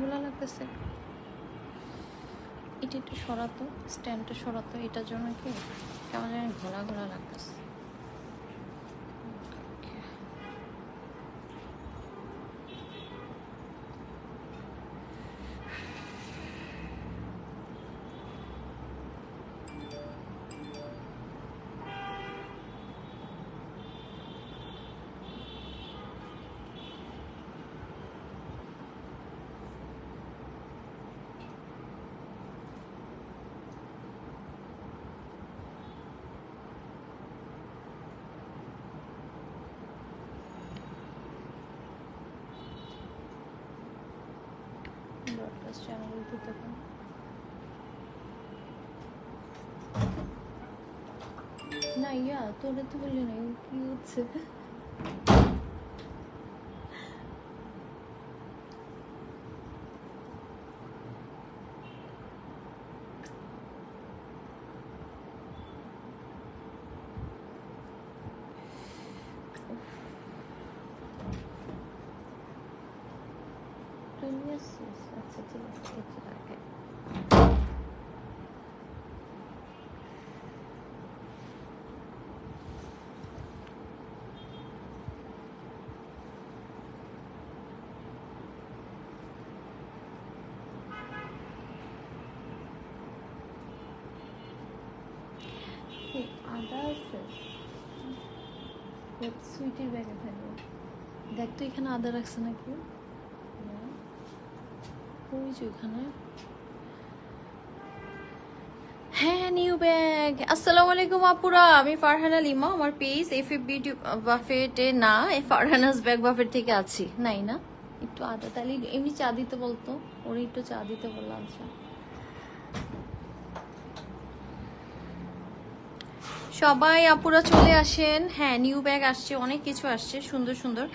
ঘোলা লাগতেছে। এটা একটু সরাতো, স্ট্যান্ডটা সরাতো, এটার জন্য কি কেমন জানি ঘোলা ঘোলা লাগতেছে। ব্রডকাস্ট চ্যানেল দিতে পারেন। না ইয়া তোরে তো বলি না, কি হচ্ছে? আচ্ছা ঠিক আছে, এটা রাখে। আদা আছে সুইটের ব্যাগে থাকবে। দেখ তো এখানে আদা রাখছে নাকি? ওই যে ওখানে। হ্যাঁ নিউ ব্যাগ। আসসালামু আলাইকুম আপুরা, আমি ফারহানা লিমা। আমার পেজ এফএফ বিউটি বাফেটে না, ফারহানাস ব্যাগ বাফেট থেকে আছি। নাই না একটু আদা, তাহলে এমনি চা দিতে বলতো, ওর একটু চা দিতে বললাম। আচ্ছা সবাই আপুরা চলে আসেন। হ্যাঁ নিউ ব্যাগ আসছে, অনেক কিছু আসছে, সুন্দর সুন্দর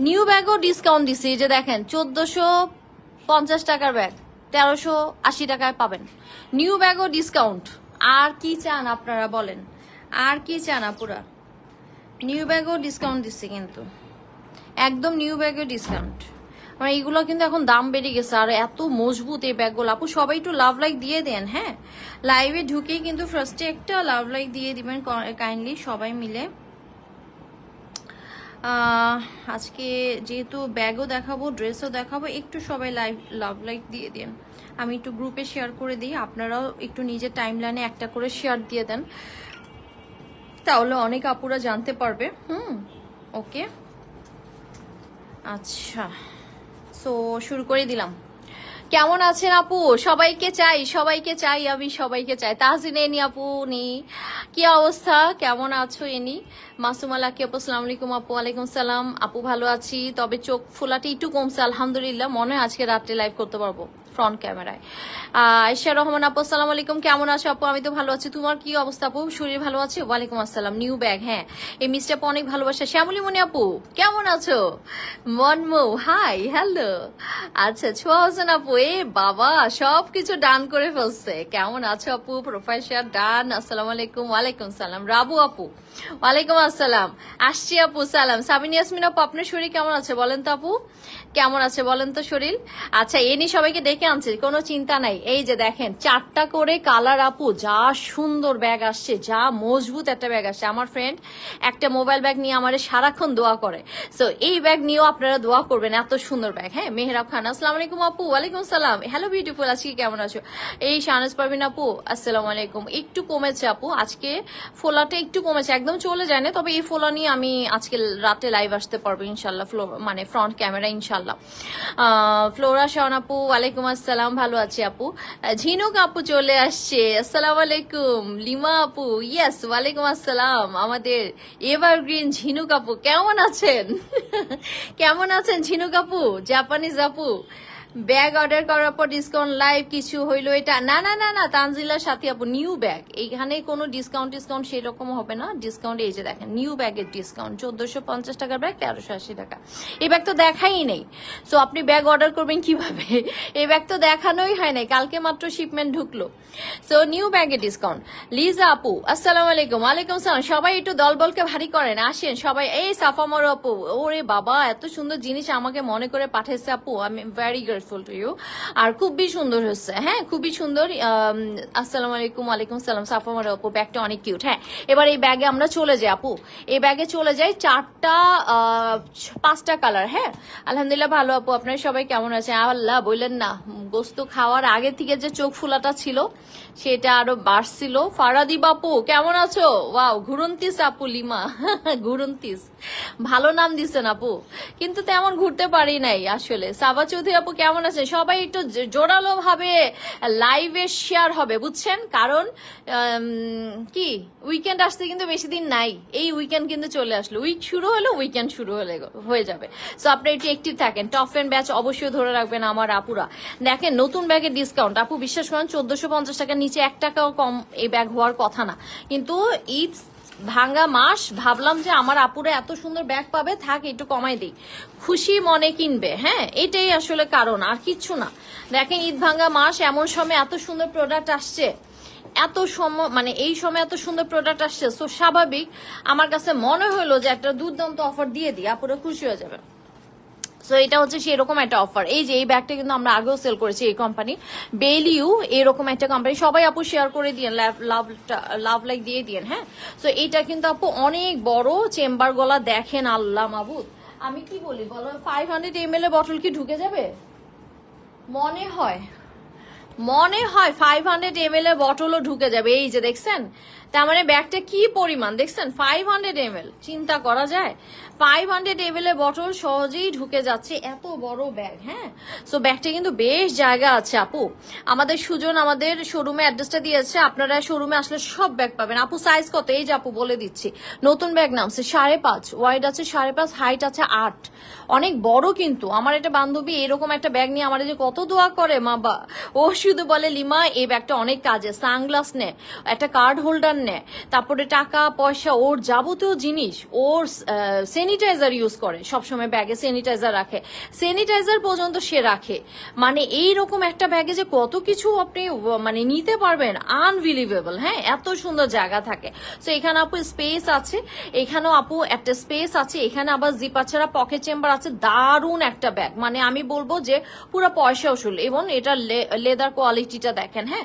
নিউ ব্যাগও ডিসকাউন্ট দিচ্ছে। এই যে দেখেন 1450 টাকার ব্যাগ 1380 টাকায় পাবেন। নিউ ব্যাগও ডিসকাউন্ট। আর কি চান আপনারা বলেন, আর কি চান আপুরা? নিউ ব্যাগও ডিসকাউন্ট দিচ্ছে কিন্তু, একদম নিউ ব্যাগেও ডিসকাউন্ট। মানে এইগুলো কিন্তু এখন দাম বেড়ে গেছে, আর এত মজবুত এই ব্যাগগুলো। আপু সবাই একটু লাভ লাইক দিয়ে দেন। হ্যাঁ লাইভে ঢুকেই কিন্তু ফার্স্টে একটা লাভ লাইক দিয়ে দিবেন কাইন্ডলি সবাই মিলে। আজকে যেহেতু ব্যাগও দেখাবো, ড্রেসও দেখাবো, একটু সবাই লাভ লাইক দিয়ে দেন। আমি একটু গ্রুপে শেয়ার করে দিই, আপনারাও একটু নিজের টাইম লাইনে একটা করে শেয়ার দিয়ে দেন, তাহলে অনেক আপুরা জানতে পারবে। ওকে আচ্ছা, সো শুরু করে দিলাম। কেমন আছেন আপু? সবাইকে চাই, সবাইকে চাই, আমি সবাইকে চাই। তাহসিন এনি আপু নি, কি অবস্থা, কেমন আছো? এনি মাসুম আলাকি আপু আসসালামু আলাইকুম আপু। ওয়ালাইকুম সালাম আপু, ভালো আছি, তবে চোখ ফোলাটি একটু কমছে আলহামদুলিল্লাহ। মনে হয় আজকে রাত্রে লাইভ করতে পারবো ফ্রন্ট ক্যামেরায়। আয়েশা রহমান আপু আসসালামু আলাইকুম, কেমন আছো আপু? আমি তো ভালো আছি, তোমার কি অবস্থা আপু? শরীর ভালো আছে? ওয়ালাইকুম আসসালাম। নিউ ব্যাগ, হ্যাঁ এই মিস্টার আপু অনেক ভালোবাসা। শ্যামলী মনি আপু কেমন আছো? মনমো হাই হ্যালো। আচ্ছা ছোয়া হোসেন আপু, এ বাবা সবকিছু ডান করে ফেলছে। কেমন আছো আপু? Profile share done. আসসালামু আলাইকুম। ওয়ালাইকুম সালাম। রাবু আপু ওয়ালাইকুম আসসালাম। আসছি আপু সালাম। সাবিন ইয়াসমিন আপু আপনার শরীর কেমন আছে বলেন তো আপু, কেমন আছে বলেন তো শরীর? আচ্ছা এনি সবাইকে ডেকে আনছে, কোনো চিন্তা নাই। এই যে দেখেন 4টা করে কালার আপু, যা সুন্দর ব্যাগ আসছে, যা মজবুত একটা ব্যাগ আসছে। আমার ফ্রেন্ড একটা মোবাইল ব্যাগ নিয়ে আমার সারাক্ষণ দোয়া করে, সো এই ব্যাগ নিয়েও আপনারা দোয়া করবেন, এত সুন্দর ব্যাগ। হ্যাঁ মেহরাব খান আসসালামু আলাইকুম আপু। ওয়ালাইকুম সালাম। হ্যালো বিউটিফুল, আজকে কেমন আছো? এই শাহনাজ পারভিন আপু আসসালামু আলাইকুম। একটু কমেছে আপু আজকে, ফোলাটা একটু কমেছে, একদম চলে যায় না, তবে এই ফোলা নিয়ে আমি আজকে রাতে লাইভ আসতে পারবো ইনশাল্লাহ, মানে ফ্রন্ট ক্যামেরা ইনশাল্লাহ। ফ্লোরা শাওন আপু ওয়ালাইকুম আসসালাম, ভালো আছি আপু। ঝিনুক আপু চলে আসছে, আসসালামু আলাইকুম। লিমা আপু ইয়েস ওয়ালাইকুম আসসালাম। আমাদের এভারগ্রিন ঝিনুক আপু কেমন আছেন? কেমন আছেন ঝিনুক আপু? জাপানিজ আপু ব্যাগ অর্ডার করার পর ডিসকাউন্ট লাইভ কিছু হইলো এটা? না না না না তানজিলার সাথে আপু নিউ ব্যাগ, এইখানে কোনো ডিসকাউন্ট সেরকম হবে না। ডিসকাউন্ট এই যে দেখেন নিউ ব্যাগের ডিসকাউন্ট 1450 টাকার ব্যাগ 1380 টাকা। এই ব্যাগ তো দেখাই নেই, সো আপনি ব্যাগ অর্ডার করবেন কিভাবে? এই ব্যাগ তো দেখানোই হয় নাই, কালকে মাত্র শিপমেন্ট ঢুকলো। সো নিউ ব্যাগের ডিসকাউন্ট। লিজা আপু আসসালামু আলাইকুম। ওয়ালাইকুম সালাম। সবাই একটু দলবলকে ভারী করেন, আসেন সবাই। এই সাফামর আপু, ওরে বাবা এত সুন্দর জিনিস আমাকে মনে করে পাঠাইছে আপু, আমি ভেরি গ্রেটফুল টু ইউ। আর খুবই সুন্দর হচ্ছে, হ্যাঁ খুবই সুন্দর। আসসালামু আলাইকুম। ওয়ালাইকুম সালাম। সাফা মারে আপু, ব্যাগটা অনেক কিউট। হ্যাঁ এবার এই ব্যাগে আমরা চলে যাই আপু, এই ব্যাগে চলে যাই। 5টা কালার। হ্যাঁ আলহামদুলিল্লাহ ভালো আপু, আপনারা সবাই কেমন আছেন? আল্লাহ বললেন না, গোস্ত খাওয়ার আগে থেকে যে চোখ ফুলাটা ছিল সেটা আরো বাড়ছিল। ফারাদি বাপু কেমন আছো? ওয়াও, ঘুরন্তিস আপু লিমা ঘুরন্তিস, ভালো নাম দিচ্ছেন আপু, কিন্তু তেমন ঘুরতে পারি নাই আসলে। সাবা চৌধুরী আপু কেমন আছে? সবাই একটু জোরালো ভাবে লাইভে শেয়ার হবে বুঝছেন, কারণ কি উইকেন্ড আসতে কিন্তু বেশি দিন নাই, এই উইকেন্ড কিন্তু চলে আসলো, উইক শুরু হলো, উইকেন্ড শুরু হয়ে যাবে। সো আপনারা একটু অ্যাক্টিভ থাকেন। টপ এন্ড ব্যাচ অবশ্যই ধরে রাখবেন আমার আপুরা। দেখেন নতুন ব্যাগের ডিসকাউন্ট আপু, বিশ্বাস করেন 1450 টাকার নিচে 1 টাকাও কম এই ব্যাগ হওয়ার কথা না, কিন্তু ঈদ ভাঙ্গা মাস ভাবলাম যে আমার আপুরা এত সুন্দর ব্যাগ পাবে, থাক একটু কমাই দিই, খুশি মনে কিনবে। হ্যাঁ এটাই আসলে কারণ, আর কিচ্ছু না। দেখেন ঈদ ভাঙ্গা মাস, এমন সময় এত সুন্দর প্রোডাক্ট আসছে, এত সময় মানে এই সময় এত সুন্দর প্রোডাক্ট আসছে, সো স্বাভাবিক আমার কাছে মনে হলো যে একটা দুর্দান্ত অফার দিয়ে দিই, আপুরা খুশি হয়ে যাবে। সো এটা হচ্ছে সেরকম একটা অফার। এই যে এই ব্যাগটা কিন্তু আমরা আগেও সেল করেছি, এই কোম্পানি বেলিউ এরকম একটা কোম্পানি। সবাই আপু শেয়ার করে দিয়েন, লাভ লাইক দিয়ে দিয়েন। হ্যাঁ সো এটা কিন্তু আপু অনেক বড় চেম্বার গলা, দেখেন আল্লাহ মাবুদ, আমি কি বলি বলো, 500 ml এর বটল কি ঢুকে যাবে? মনে হয় 500 ml এর বটলও ঢুকে যাবে। এই যে দেখছেন, তার মানে ব্যাগটা কি পরিমাণ দেখছেন, 500 ml, চিন্তা করা যায় 500 ml এর বটল সহজেই ঢুকে যাচ্ছে, এত বড় ব্যাগ। হ্যাঁ সো ব্যাগটা কিন্তু বেশ জায়গা আছে আপু। আমাদের সুজন আমাদের শোরুমে অ্যাড্রেসটা দিয়েছে, আপনারা শোরুমে আসলে সব ব্যাগ পাবেন। আপু সাইজ কত? এই যে আপু বলে দিচ্ছি, নতুন ব্যাগ নামছে 5.5, ওয়াইড আছে 5.5, হাইট আছে 8, অনেক বড়। কিন্তু আমার একটা বান্ধবী এরকম একটা ব্যাগ নিয়ে আমার যে কত দোয়া করে মা বা, ও শুধু বলে লিমা এই ব্যাগটা অনেক কাজে, সানগ্লাস নেয়, একটা কার্ড হোল্ডার নেয়, তারপরে টাকা পয়সা, ওর যাবতীয় জিনিস, ওর স্যানিটাইজার ইউজ করে সবসময়, ব্যাগে স্যানিটাইজার রাখে, স্যানিটাইজার পর্যন্ত সে রাখে। মানে এইরকম একটা ব্যাগে যে কত কিছু আপনি মানে নিতে পারবেন, আনবিলিভেবল। হ্যাঁ এত সুন্দর জায়গা থাকে। তো এখানে আপু স্পেস আছে, এখানেও আপু একটা স্পেস আছে, এখানে আবার জিপার ছাড়া পকেট চেম্বার আছে। দারুণ একটা ব্যাগ, মানে আমি বলবো যে পুরো পয়সা উসুল, এবং এটা লেদার কোয়ালিটিটা দেখেন। হ্যাঁ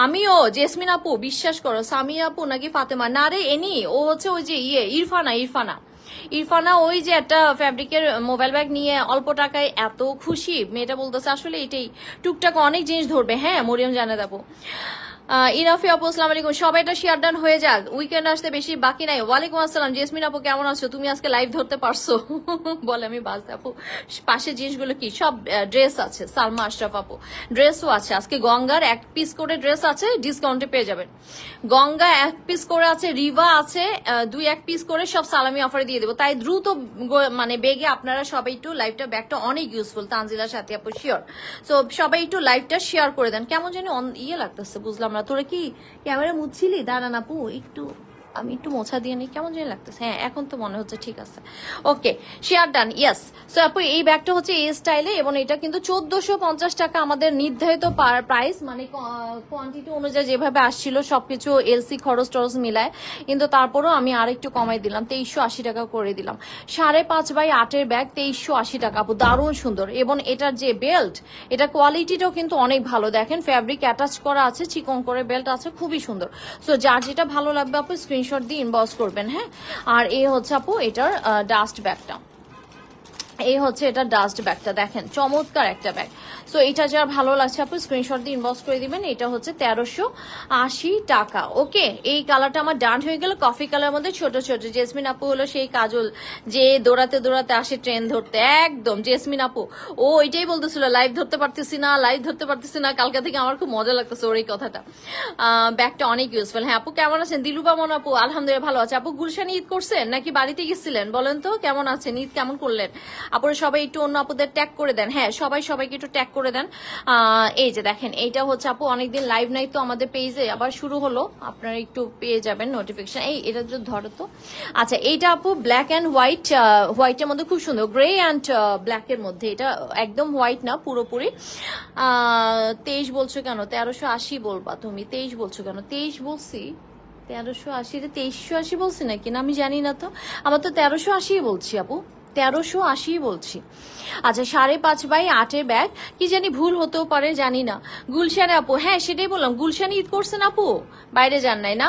আমিও জেসমিন আপু, বিশ্বাস করো সামিয়া আপু নাকি ফাতেমা, না রে এনি, ও হচ্ছে ওই যে ইরফানা ওই যে একটা ফ্যাব্রিকের মোবাইল ব্যাগ নিয়ে অল্প টাকায় এত খুশি, মেয়েটা বলতেছে আসলে এটাই টুকটাক অনেক জিনিস ধরবে। হ্যাঁ মরিয়ম জানাত আপু, ইনাফি আপু আসসালামু আলাইকুম, সবাইটা শেয়ার ডান হয়ে যাক, উইকেন্ড আসতে বেশি বাকি নাই। ওয়ালাইকুম আসসালাম জেসমিন আপু, কেমন আছো তুমি? আজকে লাইভ ধরতে পারছো? বলে আমি বাজতে আপু, পাশে জিনিসগুলো কি সব ড্রেস আছে। সালমা আশরাফ আপু ড্রেসও আছে, আজকে গঙ্গার 1 পিস করে ড্রেস আছে, ডিসকাউন্টে পেয়ে যাবেন। গঙ্গা 1 পিস করে আছে, রিভা আছে 2-1 পিস করে, সব সালামি অফারে দিয়ে দেবো। তাই দ্রুত মানে বেগে আপনারা সবাই একটু লাইভটা, ব্যাগটা অনেক ইউজফুল, তানজিলার সাথে আপু শিওর। সো সবাই একটু লাইভটা শেয়ার করে দেন। কেমন জানি ইয়ে লাগতেছে, বুঝলাম না, তোরা কি ক্যামেরা মুছছিলি? দাঁড়ান আপু একটু, আমি একটু মোছা দিয়ে নিই, কেমন জানি লাগতেছে। হ্যাঁ এখন তো মনে হচ্ছে ঠিক আছে, ওকে শেয়ার ডান। ইয়েস সো আপু এই ব্যাগটা হচ্ছে এই স্টাইলে, এবং এটা কিন্তু 1450 টাকা আমাদের নির্ধারিত প্রাইস, মানে কোয়ান্টিটি অনুযায়ী যেভাবে আসছিল সবকিছু এলসি খরচ টরচ মিলায়, কিন্তু তারপরেও আমি আর একটু কমাই দিলাম, 2380 টাকা করে দিলাম। 5.5x8 এর ব্যাগ 2380 টাকা আপু, দারুণ সুন্দর। এবং এটার যে বেল্ট, এটা কোয়ালিটিটাও কিন্তু অনেক ভালো, দেখেন ফ্যাব্রিক অ্যাটাচ করা আছে, চিকন করে বেল্ট আছে, খুবই সুন্দর। সো যার যেটা ভালো লাগবে আপু স্ক্রিনশট দিয়ে ইনবক্স করবেন। হ্যাঁ আর এই হচ্ছে আপু এটার ডাস্ট ব্যাগটা, এই হচ্ছে এটা ডাস্ট ব্যাগটা, দেখেন চমৎকার একটা ব্যাগ। সো এটা যার ভালো লাগছে আপু স্ক্রিনশট দিয়ে ইনবক্স করে দিবেন। এটা হচ্ছে 1380 টাকা। ওকে এই কালারটা আমার ডান হয়ে গেল, কফি কালার মধ্যে ছোট ছোট। জেসমিন আপু হলো সেই কাজল যে দৌড়াতে দৌড়াতে আসে ট্রেন ধরতে, একদম জেসমিন আপু ও এটাই বলতেছিল লাইভ ধরতে পারতেছি না, কালকা থেকে আমার খুব মজা লাগতেছে ওর এই কথাটা। ব্যাগটা অনেক ইউজফুল। হ্যাঁ আপু কেমন আছেন? দিলুবা মন আপু আলহামদুলিল্লাহ ভালো আছে। আপু গুলশানে ঈদ করছেন নাকি বাড়িতে গেছিলেন বলেন তো, কেমন আছেন, ঈদ কেমন করলেন? আপুরা সবাই একটু অন্য আপুদের ট্যাগ করে দেন। হ্যাঁ সবাইকে একটু ট্যাগ করে দেন। এই যে দেখেন এইটা হচ্ছে আপু অনেকদিন লাইভ নাই তো আমাদের পেজে, আবার শুরু হলো, আপনারা একটু পেয়ে যাবেন নোটিফিকেশন। এই এটা যদি ধরো তো, আচ্ছা এইটা আপু ব্ল্যাক অ্যান্ড হোয়াইট, হোয়াইটের মধ্যে খুব সুন্দর, গ্রে অ্যান্ড ব্ল্যাকের মধ্যে, এটা একদম হোয়াইট না পুরোপুরি। 23 বলছো কেন? 1380 বলবা তুমি, 23 বলছো কেন? 23 বলছি, 1380 2380 বলছি নাকি, না আমি জানি না তো, আমার তো 1380 বলছি আপু, 1380 বলছি। আচ্ছা 5.5x8 ব্যাগ, কি জানি ভুল হতেও পারে, জানি না। গুলশানে আপু, হ্যাঁ সেটাই বললাম, গুলশানে ঈদ করছেন আপু, বাইরে যান নাই না?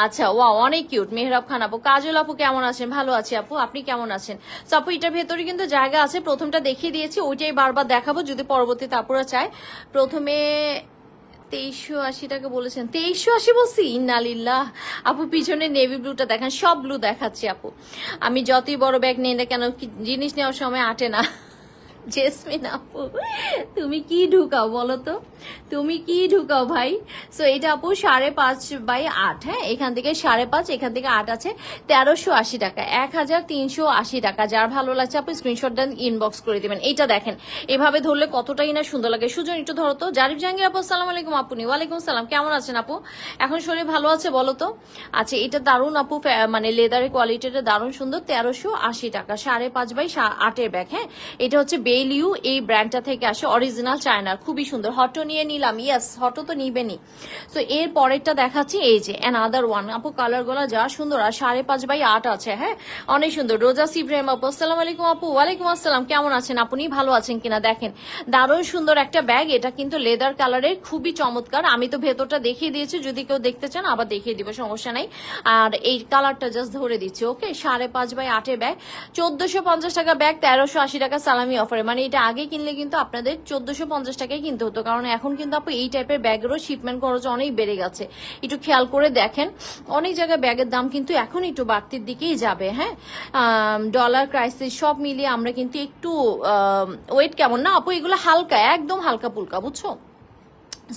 আচ্ছা ওয়াও, অনেক কিউট। মেহরাব খান আপু, কাজল আপু কেমন আছেন? ভালো আছি আপু, আপনি কেমন আছেন? তো আপু এটার ভেতরে কিন্তু জায়গা আছে, প্রথমটা দেখিয়ে দিয়েছি, ওইটাই বারবার দেখাবো যদি পরবর্তীতে আপুরা চায়। প্রথমে 2380 টাকা বলেছেন, 2380 বলছি, ইন্নালিল্লাহ। আপু পিছনে নেভি ব্লুটা দেখান, সব ব্লু দেখাচ্ছি আপু। আমি যতই বড় ব্যাগ নেই না কেন, জিনিস নেওয়ার সময় আটে না। জেসমিন আপু তুমি কি ঢুকাও বলো তো, তুমি কি ঢুকাও ভাই। সো এটা আপু 5.5x8, হ্যাঁ এখান থেকে 5.5, এখান থেকে 8 আছে, 1380 টাকা, 1380 টাকা। যার ভালো লাগছে আপু স্ক্রিনশট দেন, ইনবক্স করে দিবেন। এইটা দেখেন এভাবে ধরলে কতটাই না সুন্দর লাগে। সুজন একটু ধরো তো। জারিফ জাহাঙ্গীর আপু আসসালামু আলাইকুম। আপনি ওয়ালাইকুম সালাম, কেমন আছেন আপু? এখন শরীর ভালো আছে বলো তো? আচ্ছা এটা দারুন আপু, মানে লেদারের কোয়ালিটিটা দারুন সুন্দর। 1380 টাকা, 5.5x8 ব্যাগ। হ্যাঁ এটা হচ্ছে বেলিউ, এই ব্র্যান্ডটা থেকে আসে, অরিজিনাল চায়নার, খুবই সুন্দর। হটো নিয়ে নিলাম, ইয়েস হটো তো নিবেনি। তো এর পরেরটা দেখাচ্ছি, এই যে অ্যানাদার ওয়ান আপু, কালার গুলা যা সুন্দর, আর 5.5x8 আছে, হ্যাঁ অনেক সুন্দর। রোজা ইব্রাহিম আপু আসসালামু আলাইকুম আপু। ওয়ালাইকুম আসসালাম, কেমন আছেন আপনি? ভালো আছেন কিনা দেখেন, দারুণ সুন্দর একটা ব্যাগ। এটা কিন্তু লেদার কালারের, খুবই চমৎকার। আমি তো ভেতরটা দেখিয়ে দিয়েছি, যদি কেউ দেখতে চান আবার দেখিয়ে দিব, সমস্যা নাই। আর এই কালারটা জাস্ট ধরে দিচ্ছি, ওকে। 5.5x8 ব্যাগ, 1450 টাকা ব্যাগ, 1380 টাকা সালামি অফারে। মানে এটা আগে কিনলে কিন্তু আপনাদের 1450 টাকায় কিনতে হতো, কারণ এখন কিন্তু আপু এই টাইপের ব্যাগেরও শিপমেন্ট খরচ অনেক বেড়ে গেছে। একটু খেয়াল করে দেখেন, অনেক জায়গায় ব্যাগের দাম কিন্তু এখন একটু বাড়তির দিকেই যাবে। হ্যাঁ ডলার ক্রাইসিস সব মিলিয়ে আমরা কিন্তু একটু ওয়েট কেমন না আপু, এগুলো হালকা, একদম হালকা পুলকা, বুঝছো?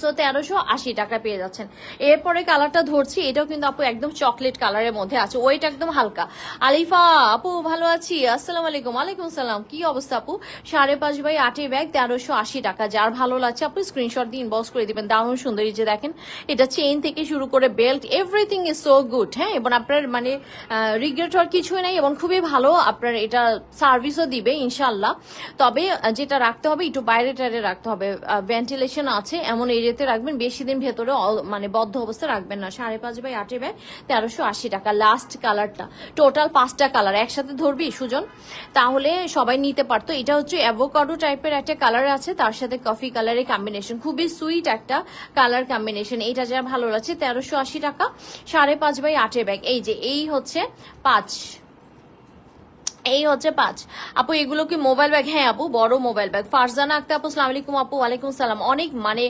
সো 1380 টাকা পেয়ে যাচ্ছেন। এরপরে কালারটা ধরছি, এটাও কিন্তু আপু একদম চকলেট কালারের মধ্যে আছে, ওইটা একদম হালকা। আলিফা আপু ভালো আছি, আসসালামু আলাইকুম। ওয়ালাইকুম সালাম, কি অবস্থা আপু? 5.5x8 ব্যাগ, 1380 টাকা। যার ভালো লাগছে আপু স্ক্রিনশট দিয়ে ইনবক্স করে দিবেন। দারুণ সুন্দর, এই যে দেখেন, এটা চেইন থেকে শুরু করে belt, everything is so good. হ্যাঁ এবং আপনার মানে রিগ্রেট হওয়ার কিছুই নাই, এবং খুবই ভালো আপনার এটা সার্ভিসও দিবে ইনশাল্লাহ। তবে যেটা রাখতে হবে, একটু বাইরে টাইরে রাখতে হবে, ভেন্টিলেশন আছে এমন এরিয়াতে রাখবেন, বেশি দিন ভেতরে মানে বদ্ধ অবস্থা রাখবেন না। 5.5x8 ব্যাগ, 1380 টাকা। লাস্ট কালারটা, টোটাল 5টা কালার একসাথে ধরবি সুজন, তাহলে সবাই নিতে পারতো। এটা হচ্ছে অ্যাভোকাডো টাইপের একটা কালার আছে, তার সাথে কফি কালারের কম্বিনেশন, খুবই সুইট একটা কালার কম্বিনেশন। এটা যা ভালো লাগছে, 1380 টাকা, 5.5x8 ব্যাগ। এই যে এই হচ্ছে 5, এই হচ্ছে 5 আপু। এগুলো কি মোবাইল ব্যাগ? হ্যাঁ আপু, বড় মোবাইল ব্যাগ। ফারজানা আক্তার আপু আসসালামু আলাইকুম আপু। ওয়ালাইকুম সালাম। অনেক মানে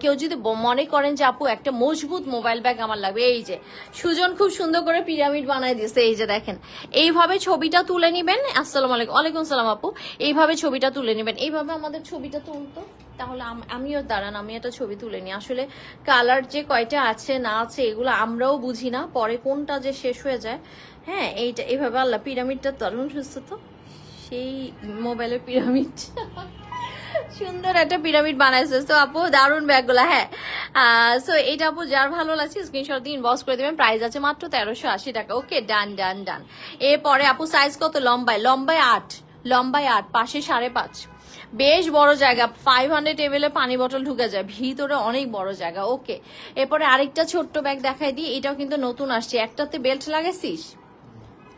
কেউ যদি মনে করেন যে আপু একটা মজবুত মোবাইল ব্যাগ আমার লাগবে, এই যে সুজন খুব সুন্দর করে পিরামিড বানাই দিয়েছে, এই যে দেখেন, এইভাবে ছবিটা তুলে নিবেন। আসসালামু আলাইকুম। ওয়ালাইকুম সালাম আপু। এইভাবে ছবিটা তুলে নিবেন, এইভাবে আমাদের ছবিটা তুলতো, তাহলে আমিও দাঁড়ান, আমি একটা ছবি তুলে নিই। আসলে কালার যে কয়টা আছে না আছে এগুলো আমরাও বুঝি না, পরে কোনটা যে শেষ হয়ে যায়। হ্যাঁ এইটা এইভাবে, আল্লাহ পিরামিডটা দারুণ সুস্থ, তো সেই মোবাইলের পিরামিড সুন্দর একটা পিরামিড বানাইছে। তো আপু দারুণ ব্যাগগুলা, হ্যাঁ। সো এটা আপু যার ভালো লাগছে স্ক্রিনশট দিয়ে ইনবক্স করে দিবেন। প্রাইস আছে মাত্র 1380 টাকা, ওকে ডান ডান ডান। এরপরে আপু সাইজ কত? লম্বায় 8, লম্বায় 8, পাশে 5.5, বেশ বড় জায়গা, 500 টেবিলে পানি বোতল ঢুকে যায়, ভিতরে অনেক বড় জায়গা, ওকে। এরপরে আরেকটা ছোট্ট ব্যাগ দেখাই দিই, এটাও কিন্তু নতুন আসছে। একটাতে বেল্ট লাগাইছিস?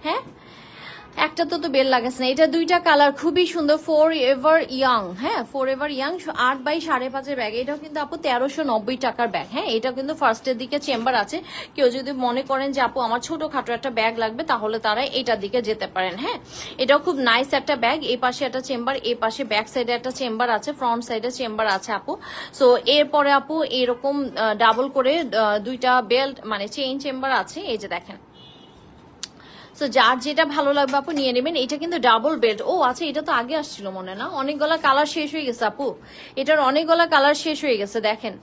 হ্যাঁ একটা তো বেল লাগাস না। এটা 2টা কালার, খুবই সুন্দর, ফর এভার ইয়াং। হ্যাঁ for ever young, 8x5.5 bag. এটাও কিন্তু আপু 1390 টাকার ব্যাগ। হ্যাঁ এটা কিন্তু ফার্স্টের দিকে চেম্বার আছে, কেউ যদি মনে করেন যে আপু আমার ছোটখাটো একটা ব্যাগ লাগবে, তাহলে তারা এটার দিকে যেতে পারেন। হ্যাঁ এটাও খুব নাইস একটা ব্যাগ। এই পাশে একটা চেম্বার, এই পাশে ব্যাক সাইডে একটা চেম্বার আছে, ফ্রন্ট সাইডে চেম্বার আছে আপু। সো এরপরে আপু এরকম ডাবল করে 2টা বেল্ট মানে চেইন চেম্বার আছে, এই যে দেখেন। তো যার যেটা ভালো লাগবে আপু নিয়ে নেবেন। এটা কিন্তু ডাবল বেড। ও আচ্ছা, এটা তো আগে আসছিল মনে না, অনেকগুলা কালার শেষ হয়ে গেছে আপু, এটার অনেকগুলা কালার শেষ হয়ে গেছে, দেখেন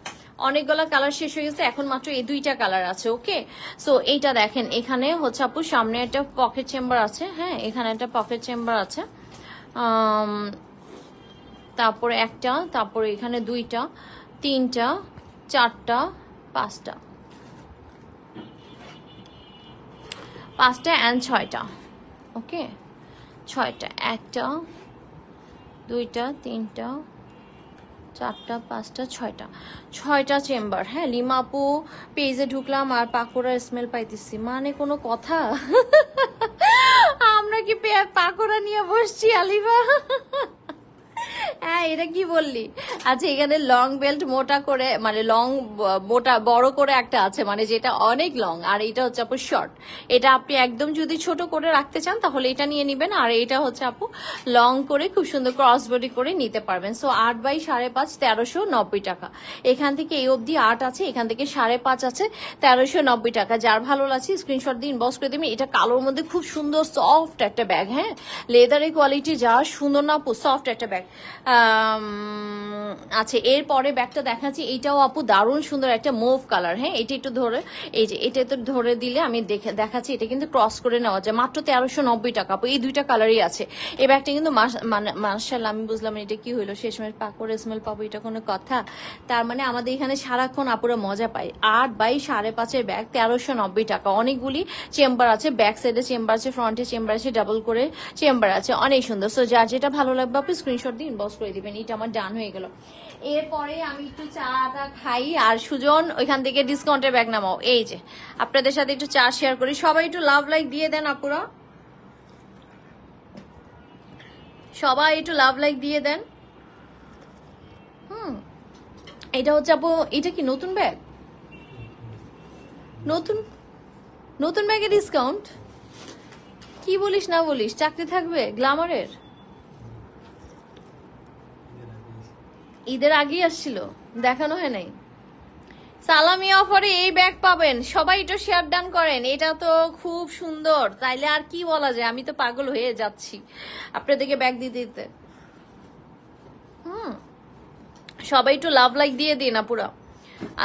অনেকগুলা কালার শেষ হয়ে গেছে, এখন মাত্র এই 2টা কালার আছে, ওকে। সো এইটা দেখেন, এখানে হচ্ছে আপু সামনে একটা পকেট চেম্বার আছে, হ্যাঁ এখানে একটা পকেট চেম্বার আছে, তারপরে একটা, তারপরে এখানে 2টা, 3টা, 4টা, 5টা, 5টা অ্যান্ড 6টা, ওকে 6টা, 1টা 2টা 3টা 4টা 5টা 6টা চেম্বার। হ্যাঁ লিমা আপু পেজে ঢুকলাম আর পাকোড়ার স্মেল পাইতেছি, মানে কোনো কথা? আমরা কি পাকোড়া নিয়ে বসছি আলিফা। হ্যাঁ এটা কি বললি? আচ্ছা এখানে লং বেল্ট মোটা করে মানে লং মোটা বড় করে একটা আছে মানে যেটা অনেক লং, আর এটা হচ্ছে আপু শর্ট। এটা আপনি একদম যদি ছোট করে রাখতে চান তাহলে এটা নিয়ে নিবেন, আর এটা হচ্ছে আপু লং করে খুব সুন্দর ক্রস বডি করে নিতে পারবেন। সো 8x5.5 1390 টাকা। এখান থেকে এই অবধি 8 আছে, এখান থেকে 5.5 আছে 1390 টাকা। যার ভালো লাগছে স্ক্রিনশট দিয়ে ইনবক্স করে দিবেন। এটা কালোর মধ্যে খুব সুন্দর সফট একটা ব্যাগ, হ্যাঁ লেদারের কোয়ালিটি যা সুন্দর না আপু, সফট একটা ব্যাগ। আচ্ছা এরপরে ব্যাগটা দেখাচ্ছি, এইটাও আপু দারুণ সুন্দর একটা মুভ কালার। হ্যাঁ এটা একটু ধরে, এই যে এটা তো ধরে দিলে আমি দেখাচ্ছি, এটা কিন্তু ক্রস করে নেওয়া যায় মাত্র 1390 টাকা আপু। এই দুইটা কালারই আছে। এই ব্যাগটা কিন্তু মার্শাল্লাহ আমি বুঝলাম এটা কি হইলো, শেষমেশ পাকড় স্মেল পাবো, এটা কোনো কথা? তার মানে আমাদের এখানে সারাক্ষণ আপুরা মজা পাই। 8x5.5 ব্যাগ 1390 টাকা। অনেকগুলি চেম্বার আছে, ব্যাক সাইডে চেম্বার আছে, ফ্রন্টে চেম্বার আছে, ডাবল করে চেম্বার আছে, অনেক সুন্দর। সো যার যেটা ভালো লাগবে আপনি স্ক্রিনশট দিয়ে ইনবক্স করে দিবেন। এটা আমার ডান হয়ে গেল। এরপরে আমি একটু চাটা খাই, আর সুজন ওইখান থেকে ডিসকাউন্টের ব্যাগ নামাও। এই যে আপনাদের সাথে একটু চা শেয়ার করি, সবাই একটু লাভ লাইক দিয়ে দেন আপুরা, সবাই একটু লাভ লাইক দিয়ে দেন। এটা হচ্ছে আপু, এটা কি নতুন ব্যাগ? নতুন নতুন ব্যাগে ডিসকাউন্ট? কি বলিস না বলিস, চাকরি থাকবে গ্ল্যামারের? ঈদের আগেই আসছিল, দেখানো হয় নাই। সালামি অফারে এই ব্যাগ পাবেন, সবাই একটু শেয়ার ডান করেন। এটা তো খুব সুন্দর, তাইলে আর কি বলা যায়, আমি তো পাগল হয়ে যাচ্ছি আপনাদেরকে ব্যাগ দিতে দিতে। সবাই একটু লাভ লাইক দিয়ে দিন আপুরা।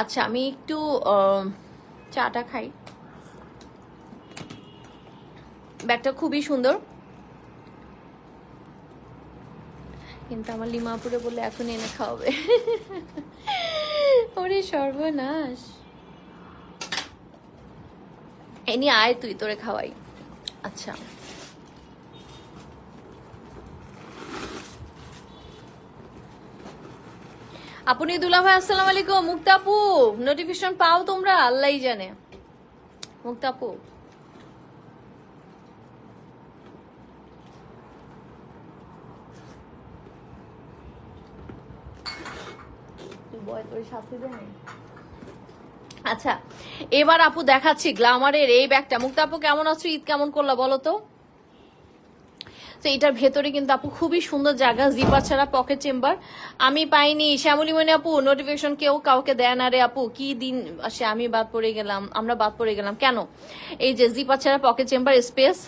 আচ্ছা আমি একটু চাটা খাই। ব্যাগটা খুবই সুন্দর, কিন্তু আমার লিমাপুরে বললে এখন এনে খাওয়াবে। ওরে সর্বনাশ, এনি আয় তুই, তোরে খাওয়াই। আচ্ছা আপনি দুলা ভাই আসসালামু আলাইকুম। মুক্তাপু নোটিফিকেশন পাও তোমরা? আল্লাহই জানে। মুক্তাপু আচ্ছা এবার আপু দেখাচ্ছি গ্ল্যামারের এই ব্যাগটা। মুক্তা আপু কেমন আছো, ঈদ কেমন করলা বলো তো? তো এটার ভেতরে কিন্তু আপু খুবই সুন্দর জায়গা, জিপার ছাড়া পকেট চেম্বার। আমি পাইনি শ্যামলিমণি আপু, নোটিফিকেশন কেউ কাউকে দেয় না রে আপু, কি দিন আসে আমি বাদ পড়ে গেলাম, আমরা বাদ পড়ে গেলাম কেন? এই যে জিপার ছাড়া পকেট চেম্বার স্পেস,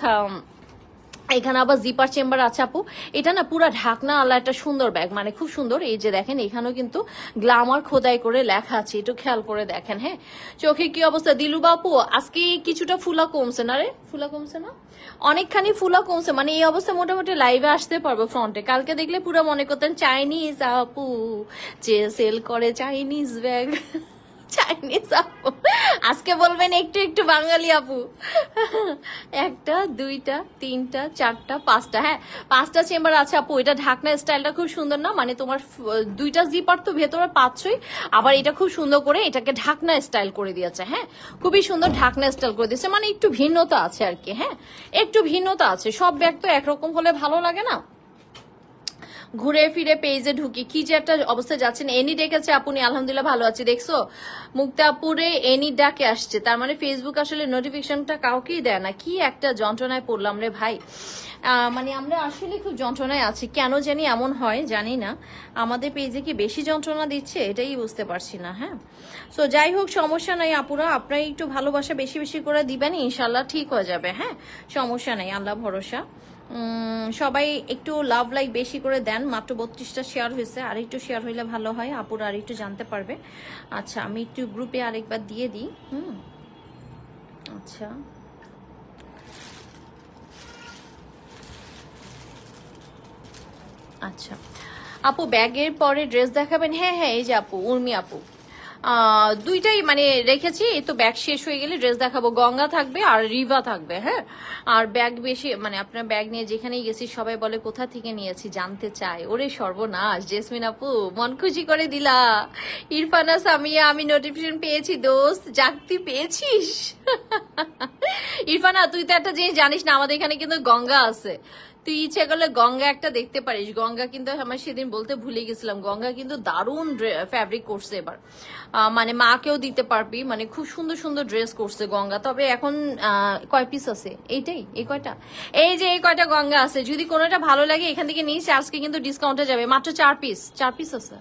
এখানে আবার জিপার চেম্বার আছে আপু। এটা না পুরা ঢাকনা আল্লাহ একটা সুন্দর ব্যাগ, মানে খুব সুন্দর। এই যে দেখেন এখানেও কিন্তু গ্ল্যামার খোদাই করে লেখা আছে, একটু খেয়াল করে দেখেন। হ্যাঁ চোখে কি অবস্থা দিলু বাপু? আজকে কিছুটা ফুলা কমছে না রে, ফুলা কমছে না, অনেকখানি ফুলা কমছে, মানে এই অবস্থা মোটামুটি লাইভে আসতে পারবো ফ্রন্টে। কালকে দেখলে পুরো মনে করতেন চাইনিজ আপু যে সেল করে চাইনিজ ব্যাগ, চাইনিজ আপু। আজকে বলবেন একটু একটু বাঙালি আপু। একটা দুইটা তিনটা চারটা পাঁচটা, হ্যাঁ 5টা চেম্বার আছে আপু। এটা ঢাকনা স্টাইলটা খুব সুন্দর না, মানে তোমার 2টা জিপার তো ভেতরে পাচ্ছই, আবার এটা খুব সুন্দর করে এটাকে ঢাকনা স্টাইল করে দিয়েছে। হ্যাঁ খুবই সুন্দর ঢাকনা স্টাইল করে দিয়েছে, মানে একটু ভিন্নতা আছে আর কি। হ্যাঁ একটু ভিন্নতা আছে, সব ব্যাগ তো একরকম হলে ভালো লাগে না। ঘুরে ফিরে পেজে ঢুকি, কি যে একটা অবস্থা যাচ্ছেন। এনি ডেকেছে আপনি? আলহামদুলিল্লাহ ভালো আছি। দেখছো মুক্তাপুরে এনি ডাকে আসছে, তার মানে ফেসবুক আসলে নোটিফিকেশনটা কাউকেই দেয় না। কি একটা যন্ত্রণায় পড়লাম রে ভাই, মানে আমরা আসলে খুব যন্ত্রণায় আছি, কেন জানি এমন হয় জানি না। আমাদের পেজে কি বেশি যন্ত্রণা দিচ্ছে এটাই বুঝতে পারছি না। হ্যাঁ সো যাই হোক সমস্যা নাই আপুরা, আপনারা একটু ভালোবাসা বেশি বেশি করে দিবেন, ইনশাল্লাহ ঠিক হয়ে যাবে। হ্যাঁ সমস্যা নাই, আল্লাহ ভরসা। সবাই একটু লাভ লাইক বেশি করে দেন, মাত্র 32টা শেয়ার হয়েছে, আর একটু শেয়ার হইলে ভালো হয়, আপুরা আর একটু জানতে পারবে। আচ্ছা আমি একটু গ্রুপে আরেকবার দিয়ে দিই। আচ্ছা আচ্ছা আপু ব্যাগের পরে ড্রেস দেখাবেন? হ্যাঁ হ্যাঁ এই যে আপু উর্মি আপু, দুইটাই মানে রেখেছি। এই তো ব্যাগ শেষ হয়ে গেলে ড্রেস দেখাবো। গঙ্গা থাকবে আর রিভা থাকবে। হ্যাঁ, আর ব্যাগ বেশি মানে আপনার ব্যাগ নিয়ে যেখানেই গেছি সবাই বলে কোথা থেকে নিয়েছি জানতে চাই। ওরে সর্বনাশ, জেসমিন আপু মন খুশি করে দিলা। ইরফানা সামিয়া আমি নোটিফিকেশন পেয়েছি দোস্ত, জাগতি পেয়েছিস? ইরফানা তুই তো একটা জিনিস জানিস না, আমাদের এখানে কিন্তু গঙ্গা আছে। তুই ইচ্ছে করলে গঙ্গা একটা দেখতে পারিস। গঙ্গা কিন্তু আমার সেদিন বলতে ভুলে গেছিলাম, গঙ্গা কিন্তু দারুণ ফ্যাব্রিক করছে এবার। মানে মাকেও দিতে পারবি, মানে খুব সুন্দর সুন্দর ড্রেস করছে গঙ্গা। তবে এখন কয় পিস আছে? এইটাই, এই কয়টা, এই যে এই কয়টা গঙ্গা আছে। যদি কোনোটা ভালো লাগে এখান থেকে নিস, আজকে কিন্তু ডিসকাউন্টে যাবে। মাত্র 4 পিস, 4 পিস আছে,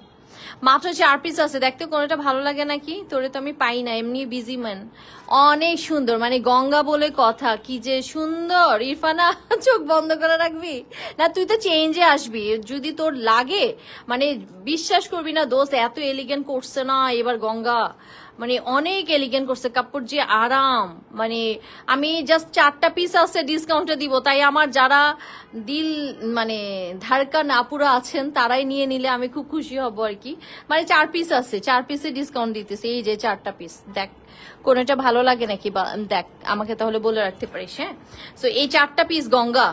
মাত্র 4 পিস আছে। দেখতে কোনোটা ভালো লাগে নাকি? তোরে তো আমি পাই না, এমনি বিজি ম্যান। অনেক সুন্দর, মানে গঙ্গা বলে কথা, কি যে সুন্দর। ইরফানা চোখ বন্ধ করে রাখবি না, তুই তো চেঞ্জে আসবি যদি তোর লাগে। মানে বিশ্বাস করবি না দোস্ত, এত এলিগেন্ট করছে না এবার গঙ্গা, মানে অনেক এলিগেন্ট করছে। কাপড় যে আরাম, মানে আমি জাস্ট 4টা পিস আছে ডিসকাউন্টে দিব। তাই আমার যারা দিল মানে ধারকান আপুরা আছেন তারাই নিয়ে নিলে আমি খুব খুশি হব আর কি। মানে 4 পিস আছে, 4 পিসে ডিসকাউন্ট দিতেছে। এই যে 4টা পিস, দেখ কোনটা ভালো লাগে নাকি দেখ, আমাকে তাহলে বলে রাখতে পারিস। হ্যাঁ, তো এই 4টা পিস গঙ্গা,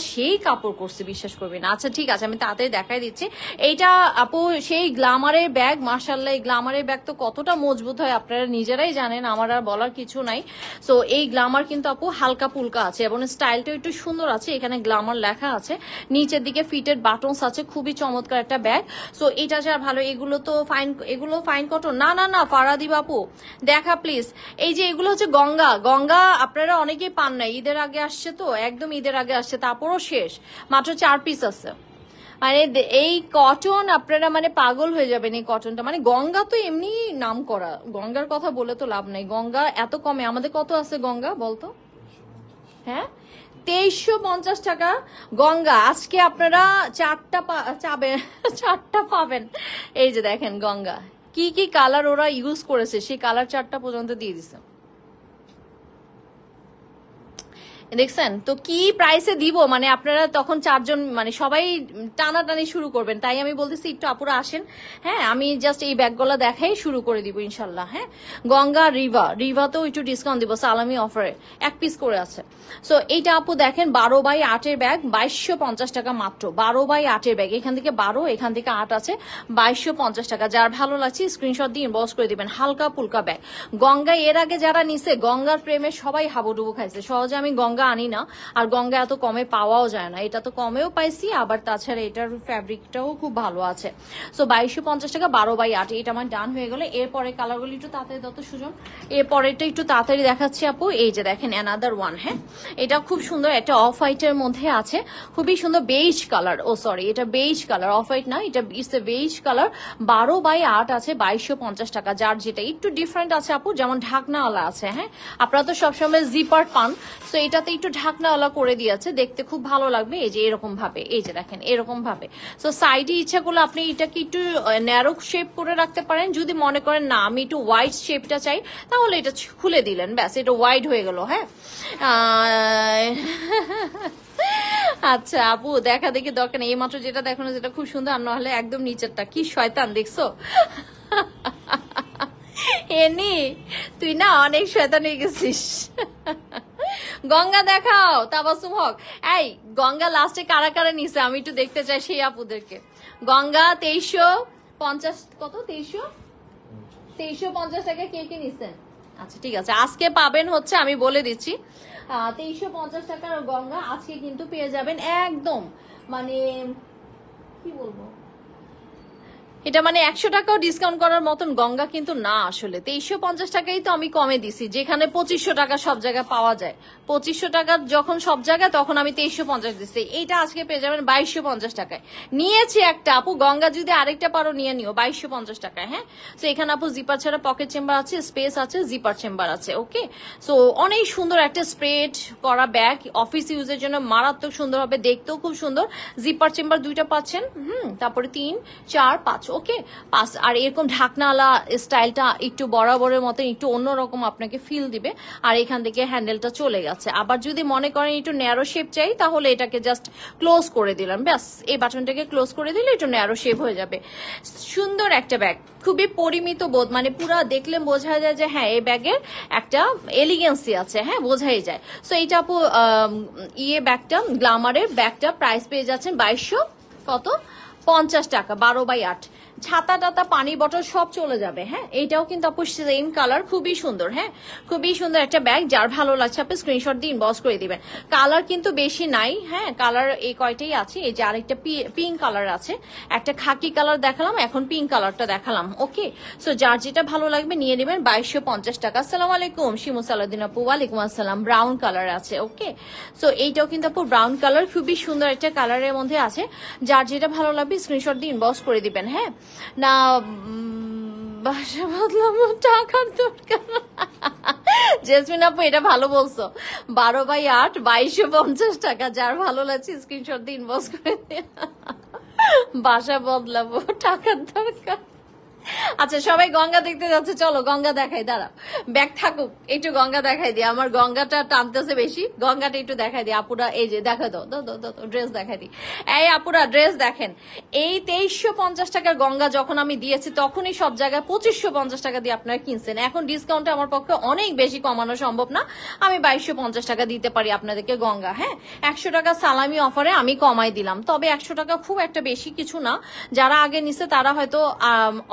সেই কাপড় করছে, বিশ্বাস করবি না। আচ্ছা ঠিক আছে, আমি তাড়াতাড়ি দেখাই দিচ্ছি। এইটা আপু সেই গ্লামারের ব্যাগ, মাশাআল্লাহ এই গ্লামারের ব্যাগ তো কতটা মজবুত হয় আপনারা নিজেরাই জানেন, আমার আর বলার কিছু নাই। সো এই গ্লামার কিন্তু আপু হালকা পুলকা আছে এবং স্টাইলটা একটু সুন্দর আছে। এখানে গ্লামার লেখা আছে, নিচের দিকে ফিটেড বাটনস আছে, খুবই চমৎকার একটা ব্যাগ। সো এটা যা ভালো। এগুলো তো ফাইন, এগুলো ফাইন কটন না। না না ফারাদি বাপু দেখা প্লিজ। এই যে এগুলো হচ্ছে গঙ্গা। গঙ্গা আপনারা অনেকেই পান না, ঈদের আগে আসছে তো, একদম ঈদের আগে আসছে, তারপরও শেষ। মাত্র 4 পিস আছে। মানে এই কটন আপনারা মানে পাগল হয়ে যাবেন এই কটনটা। মানে গঙ্গা তো এমনি নাম করা, গঙ্গার কথা বলে তো লাভ নাই। গঙ্গা এত কমে, আমাদের কত আছে গঙ্গা বলতো? হ্যাঁ, 2350 টাকা গঙ্গা। আজকে আপনারা 4টা পাবেন। এই যে দেখেন গঙ্গা, কি কি কালার ওরা ইউজ করেছে সেই কালার 4টা পর্যন্ত দিয়ে দিছে, দেখছেন তো কি প্রাইসে দিব। মানে আপনারা তখন 4 জন মানে সবাই টানাটানি শুরু করবেন। তাই আমি বলতেছি একটু আপুরা আসেন। হ্যাঁ, আমি জাস্ট এই ব্যাগগুলো দেখাই শুরু করে দিব ইনশাল্লাহ। হ্যাঁ, গঙ্গা রিভাতেও একটু ডিসকাউন্ট দিব সালামি অফারে, 1 পিস করে আছে। সো এইটা আপু দেখেন 12x8 ব্যাগ, 2250 টাকা মাত্র। 12x8 ব্যাগ, এখান থেকে 12, এখান থেকে 8 আছে, 2250 টাকা। যার ভালো লাগছে স্ক্রিনশট দিয়ে ইনবক্স করে দিবেন। হালকা পুলকা ব্যাগ। গঙ্গা এর আগে যারা নিছে, গঙ্গার প্রেমে সবাই হাবুডুবু খাইছে। সহজে আমি গঙ্গা আনি না, আর গঙ্গা এত কমে পাওয়াও যায় না। এটা তো কমেও পাইছি, আবার তাছাড়া এটার ফ্যাব্রিকটাও খুব ভালো আছে। সো 2250 টাকা, 12x8। এটা আমার ডান হয়ে গেল। এরপরে কালারগুলো একটু তাড়াতাড়ি দত্ত সুজন, এরপরেটা একটু তাড়াতাড়ি দেখাচ্ছি আপু। এই যে দেখেন অ্যানাদার ওয়ান। হ্যাঁ, এটা খুব সুন্দর, একটা অফ হোয়াইটের মধ্যে আছে, খুবই সুন্দর বেইজ কালার। ও সরি, এটা বেইজ কালার, অফ হোয়াইট না, এটা it's a beige colour. 12x8 আছে, 2250 টাকা। যার যেটা একটু ডিফারেন্ট আছে আপু, যেমন ঢাকনাওয়ালা আছে। হ্যাঁ, আপনারা তো সবসময় জিপার পান, তো এটাতে একটু ঢাকনাওয়ালা করে দিয়েছে, দেখতে খুব ভালো লাগবে। এই যে এরকম ভাবে, এই যে দেখেন এরকম ভাবে। সো সাইডে ইচ্ছা করলে আপনি এটাকে একটু ন্যারো শেপ করে রাখতে পারেন। যদি মনে করেন না আমি একটু ওয়াইড শেপটা চাই, তাহলে এটা খুলে দিলেন, ব্যাস এটা ওয়াইড হয়ে গেল। হ্যাঁ, আচ্ছা আপু দেখা দেখি দরকার নেই, এইমাত্র যেটা দেখানো যেটা খুব সুন্দর, আর নাহলে একদম নিচেরটা কি শয়তান দেখছো। এনি তুই না অনেক শয়তান হয়ে গেছিস। গঙ্গা দেখাও তাবাসুম হক। এই গঙ্গা লাস্টে কারা কারা নিছে আমি একটু দেখতে চাই সেই আপুদেরকে। গঙ্গা 2350, কত 2350 টাকা কে কে নিছেন? আচ্ছা ঠিক আছে, আজকে পাবেন হচ্ছে আমি বলে দিচ্ছি 2350 টাকার গঙ্গা আজকে কিন্তু পেয়ে যাবেন একদম, মানে কি বলবো, এটা মানে 100 টাকাও ডিসকাউন্ট করার মতন গঙ্গা কিন্তু না আসলে। 2350 টাকাই তো আমি কমে দিছি, যেখানে 2500 টাকা সব জায়গায় পাওয়া যায়। 2500 টাকা যখন সব জায়গায়, তখন আমি 2350 দিচ্ছি। এইটা আজকে পেয়ে যাবেন 2250 টাকায়। নিয়েছি একটা আপু, গঙ্গা যদি আরেকটা পারো নিয়ে নিও 2250 টাকায়। হ্যাঁ, তো এখানে আপু জিপার ছাড়া পকেট চেম্বার আছে, স্পেস আছে, জিপার চেম্বার আছে। ওকে, সো অনেক সুন্দর একটা স্প্রেড করা ব্যাগ, অফিস ইউজের জন্য মারাত্মক সুন্দর হবে, দেখতেও খুব সুন্দর। জিপার চেম্বার 2টা পাচ্ছেন। তারপরে 3, 4, 5। ওকে পাঁচ। আর এরকম ঢাকনাওয়ালা স্টাইলটা একটু বরাবরের মতো একটু অন্যরকম আপনাকে ফিল দিবে। আর এখান থেকে হ্যান্ডেলটা চলে গেছে। আবার যদি মনে করেন একটু ন্যারো শেপ চাই তাহলে এটাকে জাস্ট ক্লোজ করে দিলাম, ব্যাস এই বাটনটাকে ক্লোজ করে দিলে একটু ন্যারো শেপ হয়ে যাবে। সুন্দর একটা ব্যাগ, খুবই পরিমিত বোধ, মানে পুরো দেখলে বোঝা যায় যে হ্যাঁ এই ব্যাগের একটা এলিগেন্সি আছে, হ্যাঁ বোঝাই যায়। সো এইটা আপু ব্যাগটা গ্ল্যামারের ব্যাগটা প্রাইস পেয়ে যাচ্ছেন 2250 কত 50 টাকা, 12x8। ছাতা টাতা পানি বটল সব চলে যাবে। হ্যাঁ এইটাও কিন্তু আপু সেম কালার, খুবই সুন্দর। হ্যাঁ খুবই সুন্দর একটা ব্যাগ, যার ভালো লাগছে আপনি স্ক্রিনশট দিয়ে ইনবক্স করে দিবেন। কালার কিন্তু বেশি নাই, হ্যাঁ কালার এই কয়টাই আছে। এই যে আরেকটা পিঙ্ক কালার আছে, একটা খাকি কালার দেখালাম, এখন পিঙ্ক কালারটা দেখালাম। ওকে সো যার যেটা ভালো লাগবে নিয়ে নেবেন 2250 টাকা। আসসালামু আলাইকুম শিমু সালাউদ্দিন আপু। ওয়ালাইকুম আসসালাম। ব্রাউন কালার আছে। ওকে সো এইটাও কিন্তু আপু ব্রাউন কালার, খুবই সুন্দর একটা কালারের মধ্যে আছে। যার যেটা ভালো লাগবে স্ক্রিনশট দিয়ে ইনবক্স করে দিবেন। হ্যাঁ না বাসা বদলাম টাকার দরকার। জেসমিন আপু এটা ভালো বলছো, 12x8 2250 টাকা। যার ভালো লাগছে স্ক্রিনশট দিয়ে ইনবক্স করে দিয়ে বাসা বদলাবো টাকার দরকার। আচ্ছা সবাই গঙ্গা দেখতে যাচ্ছে, চলো গঙ্গা দেখাই। দাঁড়া ব্যাগ থাকুক, একটু গঙ্গা দেখাই দিই। আমার গঙ্গাটা টানতেছে বেশি, গঙ্গাটা একটু দেখাই দিই। আপুরা এই যে দেখা দাও ড্রেস দেখাই দিই। এই আপুরা ড্রেস দেখেন, এই 2350 টাকার গঙ্গা যখন আমি দিয়েছি তখনই সব জায়গায় 2550 টাকা দিয়ে আপনারা কিনছেন। এখন ডিসকাউন্টে আমার পক্ষে অনেক বেশি কমানো সম্ভব না, আমি 2250 টাকা দিতে পারি আপনাদেরকে গঙ্গা। হ্যাঁ 100 টাকা সালামি অফারে আমি কমাই দিলাম, তবে 100 টাকা খুব একটা বেশি কিছু না। যারা আগে নিছে তারা হয়তো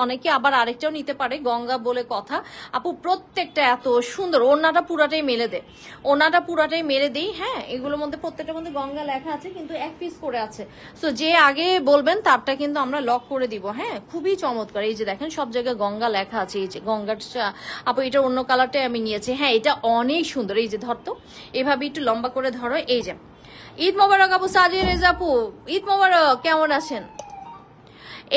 অনেক আবার আরেকটাও নিতে পারে, গঙ্গা বলে কথা। আপু প্রত্যেকটা এত সুন্দর, ওড়নাটা পুরাটাই মেলে দে, ওড়নাটা পুরাটাই মেলে দেই। হ্যাঁ এগুলোর মধ্যে প্রত্যেকটার মধ্যে গঙ্গা লেখা আছে, কিন্তু এক পিস করে আছে। সো যে আগে বলবেন তারটা কিন্তু আমরা লক করে দিব। হ্যাঁ খুবই চমৎকার, এই যে দেখেন সব জায়গায় গঙ্গা লেখা আছে। এই যে গঙ্গার আপু এটা অন্য কালারটাই আমি নিয়েছি। হ্যাঁ এটা অনেক সুন্দর, এই যে ধরতো এভাবে একটু লম্বা করে ধরো। এই যে ঈদ মোবারক আপু, সাজিয়ে রেজা আপু ঈদ মোবারক, কেমন আছেন?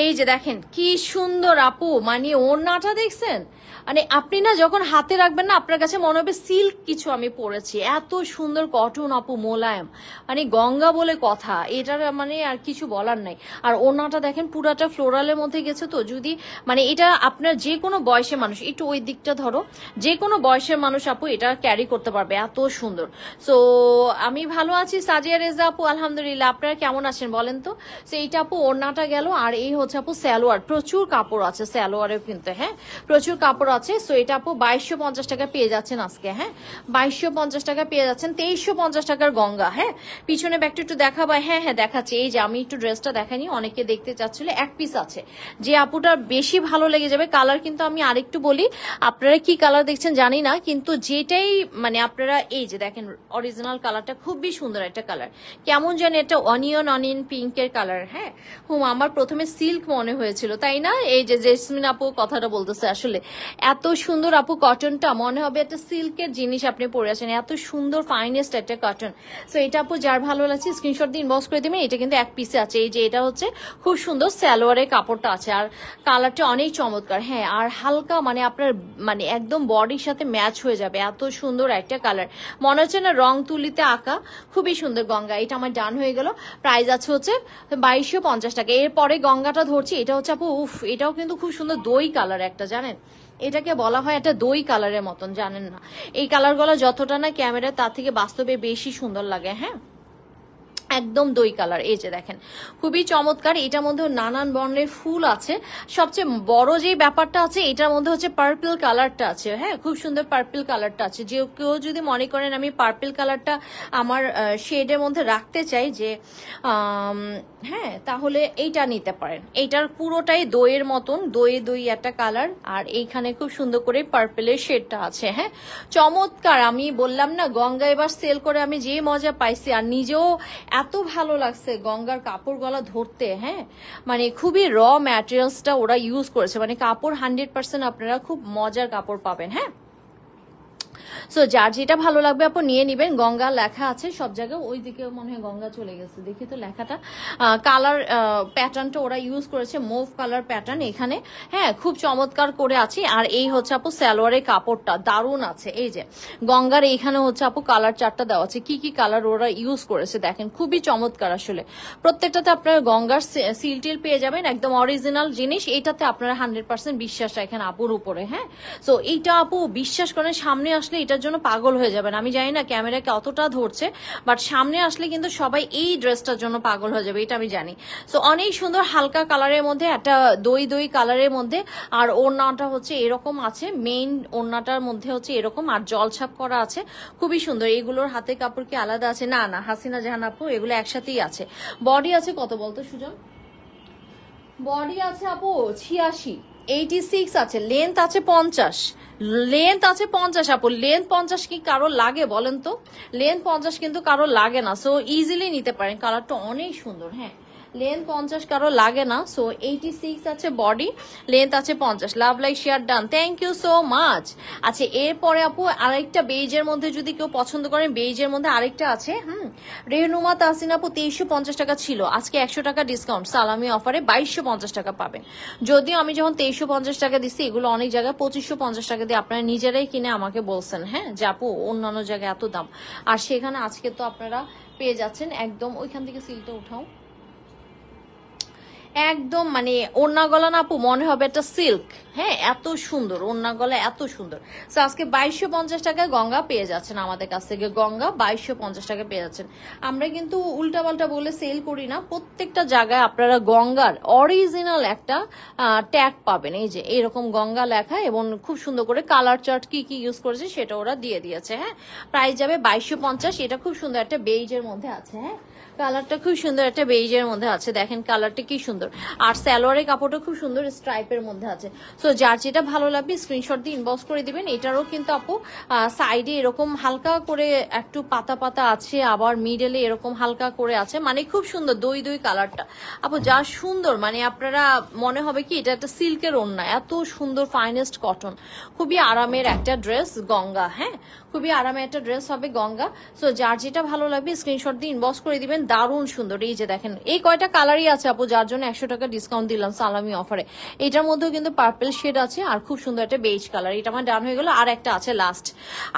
এই যে দেখেন কি সুন্দর আপু, মানে ওড়নাটা দেখছেন, মানে আপনি না যখন হাতে রাখবেন না আপনার কাছে মনে হবে সিল্ক কিছু আমি পরেছি। এত সুন্দর কটন আপু, মোলায়েম, মানে গঙ্গা বলে কথা, এটার মানে আর কিছু বলার নাই। আর ওড়নাটা দেখেন পুরাটা ফ্লোরালের মধ্যে গেছে। তো যদি মানে এটা আপনার যে কোনো বয়সের মানুষ, একটু ওই দিকটা ধরো, যে কোনো বয়সের মানুষ আপু এটা ক্যারি করতে পারবে, এত সুন্দর। সো আমি ভালো আছি সাজিয়া রেজা আপু, আলহামদুলিল্লাহ। আপনারা কেমন আছেন বলেন তো? সো এইটা আপু ওড়নাটা গেল, আর এই হচ্ছে আপু সালোয়ার, প্রচুর কাপড় আছে সালোয়ারেও কিন্তু। হ্যাঁ প্রচুর কাপড় আছে। সো এটা আপু 2250 টাকা পেয়ে যাচ্ছেন আজকে। হ্যাঁ 2250 টাকা পেয়ে যাচ্ছেন, 2350 টাকার গঙ্গা। হ্যাঁ পিছনে ব্যাগটা একটু দেখাবা। হ্যাঁ হ্যাঁ দেখাচ্ছি। এই যে আমি একটু ড্রেসটা দেখাইনি, অনেকে দেখতে চাচ্ছিল, এক পিস আছে। যে আপুটা বেশি ভালো লেগে যাবে কালার, কিন্তু আমি আরেকটু বলি, আপনারা কি কালার দেখছেন জানি না, কিন্তু যেটাই মানে আপনারা এই যে দেখেন অরিজিনাল কালারটা খুবই সুন্দর একটা কালার, কেমন জানি একটা অনিয়ন পিঙ্কের কালার। হ্যাঁ আমার প্রথমে সিল্ক মনে হয়েছিল, তাই না? এই যে জেসমিন আপু কথাটা বলতেছে, আসলে এত সুন্দর আপু কটনটা, মনে হবে একটা সিল্কের জিনিস আপনি পরে আছেন, এত সুন্দর ফাইনেস্ট একটা কটন। সো এটা আপু যার ভালো লাগছে স্ক্রিনশট দিয়ে ইনবক্স করে দিবেন। এটা কিন্তু এক পিসে আছে। এই যে এটা হচ্ছে খুব সুন্দর সালোয়ারের কাপড়টা আছে, আর কালারটা অনেক চমৎকার। হ্যাঁ আর হালকা মানে আপনার মানে একদম বডির সাথে ম্যাচ হয়ে যাবে, এত সুন্দর একটা কালার, মনে হচ্ছে না রং তুলিতে আঁকা। খুবই সুন্দর গঙ্গা। এটা আমার ডান হয়ে গেল, প্রাইস আছে হচ্ছে 2250 টাকা। এরপরে গঙ্গাটা ধরছি, এটা হচ্ছে আপু উফ, এটাও কিন্তু খুব সুন্দর দই কালার একটা, জানেন এটাকে বলা হয় একটা দই কালারের মতন, জানেন না? এই কালারগুলো যতটা না ক্যামেরা তার থেকে বাস্তবে বেশি সুন্দর লাগে। হ্যাঁ একদম দই কালার। এই যে দেখেন খুবই চমৎকার, এটার মধ্যে নানান বর্ণের ফুল আছে। সবচেয়ে বড় যে ব্যাপারটা আছে এটার মধ্যে হচ্ছে পার্পল কালারটা আছে। হ্যাঁ খুব সুন্দর পার্পল কালারটা আছে। যে কেউ যদি মনে করেন আমি পার্পল কালারটা আমার শেডের মধ্যে রাখতে চাই, যে হ্যাঁ তাহলে এইটা নিতে পারেন। এইটার পুরোটাই দইয়ের মতন, দই একটা কালার, আর এইখানে খুব সুন্দর করে পার্পলের শেডটা আছে। হ্যাঁ চমৎকার। আমি বললাম না গঙ্গা এবার সেল করে আমি যে মজা পাইছি, আর নিজেও এত ভালো লাগছে গঙ্গার কাপড় গলা ধরতে। হ্যাঁ মানে খুবই র ম্যাটেরিয়ালসটা ওরা ইউজ করেছে, মানে কাপড় 100% আপনারা খুব মজার কাপড় পাবেন। হ্যাঁ সো যার যেটা ভালো লাগবে আপু নিয়ে নিবেন। গঙ্গা লেখা আছে সব জায়গায়, ওইদিকে মনে হয় গঙ্গা চলে গেছে, দেখি তো লেখাটা। কালার প্যাটার্নটা ওরা ইউজ করেছে মুভ কালার প্যাটার্ন এখানে, হ্যাঁ খুব চমৎকার করে আছে। আর এই হচ্ছে আপু সালোয়ারের কাপড়টা দারুণ আছে। এই যে গঙ্গার এইখানে হচ্ছে আপু কালার চারটা দেওয়া আছে, কি কি কালার ওরা ইউজ করেছে দেখেন, খুবই চমৎকার আসলে। প্রত্যেকটাতে আপনারা গঙ্গার সিল টিল পেয়ে যাবেন, একদম অরিজিনাল জিনিস। এইটাতে আপনারা 100% বিশ্বাস রাখেন আপুর উপরে। হ্যাঁ, সো এইটা আপু বিশ্বাস করেন, সামনে আসলে এটার জন্য পাগল হয়ে যাবেন। আমি জানি না ক্যামেরা কতটা ধরছে, বাট সামনে আসলে কিন্তু সবাই এই ড্রেসটার জন্য পাগল হয়ে যাবে, এটা আমি জানি। সো অনেক সুন্দর হালকা কালারের মধ্যে, একটা দই দই কালারের মধ্যে। আর ওড়নাটা হচ্ছে এরকম আছে, মেইন ওড়নাটার মধ্যে হচ্ছে এরকম, আর জলছাপ করা আছে, খুবই সুন্দর। এগুলোর হাতে কাপড় কি আলাদা আছে? না না হাসিনা জাহান আপু, এগুলো একসাথেই আছে। বডি আছে কত বলতো সুজন? বডি আছে আপু 86, 86 আছে, লেন্থ আছে 50, লেন্থ আছে 50 আপু। লেন্থ 50 কি কারো লাগে বলেন তো? লেন্থ 50 কিন্তু কারো লাগে না, সো ইজিলি নিতে পারেন। কালারটা অনেক সুন্দর। হ্যাঁ, লেন্থ 50 কারো লাগে না। সো 86 আছে বডি, লেন্থ আছে 50। Love like share done, thank you so much. আচ্ছা এরপরে আপু আরেকটা বেজের মধ্যে যদি কেউ পছন্দ করেন, বেজের মধ্যে আরেকটা আছে। রেহনুমা তাহসিন আপু 2350 টাকা ছিল, আজকে 100 টাকা ডিসকাউন্ট সালামি অফারে 2250 টাকা পাবেন। যদিও আমি যখন 2350 টাকা দিচ্ছি, এগুলো অনেক জায়গায় 2550 টাকা দিয়ে আপনারা নিজেরাই কিনে আমাকে বলছেন, হ্যাঁ যে আপু অন্যান্য জায়গায় এত দাম, আর সেখানে আজকে তো আপনারা পেয়ে যাচ্ছেন একদম। ওইখান থেকে সিলটা উঠাও, একদম মানে ওড়না গলা না আপু, মনে হবে একটা সিল্ক। হ্যাঁ, এত সুন্দর ওড়না গলা, এত সুন্দর। সো আজকে 2250 টাকায় গঙ্গা পেয়ে যাচ্ছেন আমাদের কাছ থেকে, গঙ্গা 2250 টাকা পেয়ে যাচ্ছেন। আমরা কিন্তু উল্টাপাল্টা বলে সেল করি না, প্রত্যেকটা জায়গায় আপনারা গঙ্গার অরিজিনাল একটা ট্যাগ পাবেন। এই যে এরকম গঙ্গা লেখা, এবং খুব সুন্দর করে কালার চার্ট কি কি ইউজ করেছে সেটা ওরা দিয়ে দিয়েছে। হ্যাঁ, প্রাইস যাবে 2250। এটা খুব সুন্দর একটা বেইজের মধ্যে আছে। হ্যাঁ, কালারটা খুব সুন্দর একটা বেইজের মধ্যে আছে, দেখেন কালারটা কি সুন্দর। আর সালোয়ারের কাপড়টা খুব সুন্দর স্ট্রাইপের মধ্যে আছে। সো যার যেটা ভালো লাগবে স্ক্রিনশট দিয়ে ইনবক্স করে দিবেন। এটারও কিন্তু আপু সাইডে এরকম হালকা করে একটু পাতা পাতা আছে, আবার মিডলে এরকম হালকা করে আছে, মানে খুব সুন্দর দই দই কালারটা আপু, যা সুন্দর। মানে আপনারা মনে হবে কি এটা একটা সিল্কের ওড়না, এত সুন্দর ফাইনেস্ট কটন, খুবই আরামের একটা ড্রেস গঙ্গা। হ্যাঁ, খুবই আরামের একটা ড্রেস হবে গঙ্গা। সো যার যেটা ভালো লাগবে স্ক্রিনশট দিয়ে ইনবক্স করে দিবেন, দারুণ সুন্দর। এই যে দেখেন এই কয়টা কালারই আছে আপু, যার জন্য 100 টাকা ডিসকাউন্ট দিলাম সালামি অফারে। এটার মধ্যেও কিন্তু পার্পল শেড আছে, আর খুব সুন্দর একটা বেজ কালার। এটা আমার ডান হয়ে গেল, আর একটা আছে লাস্ট,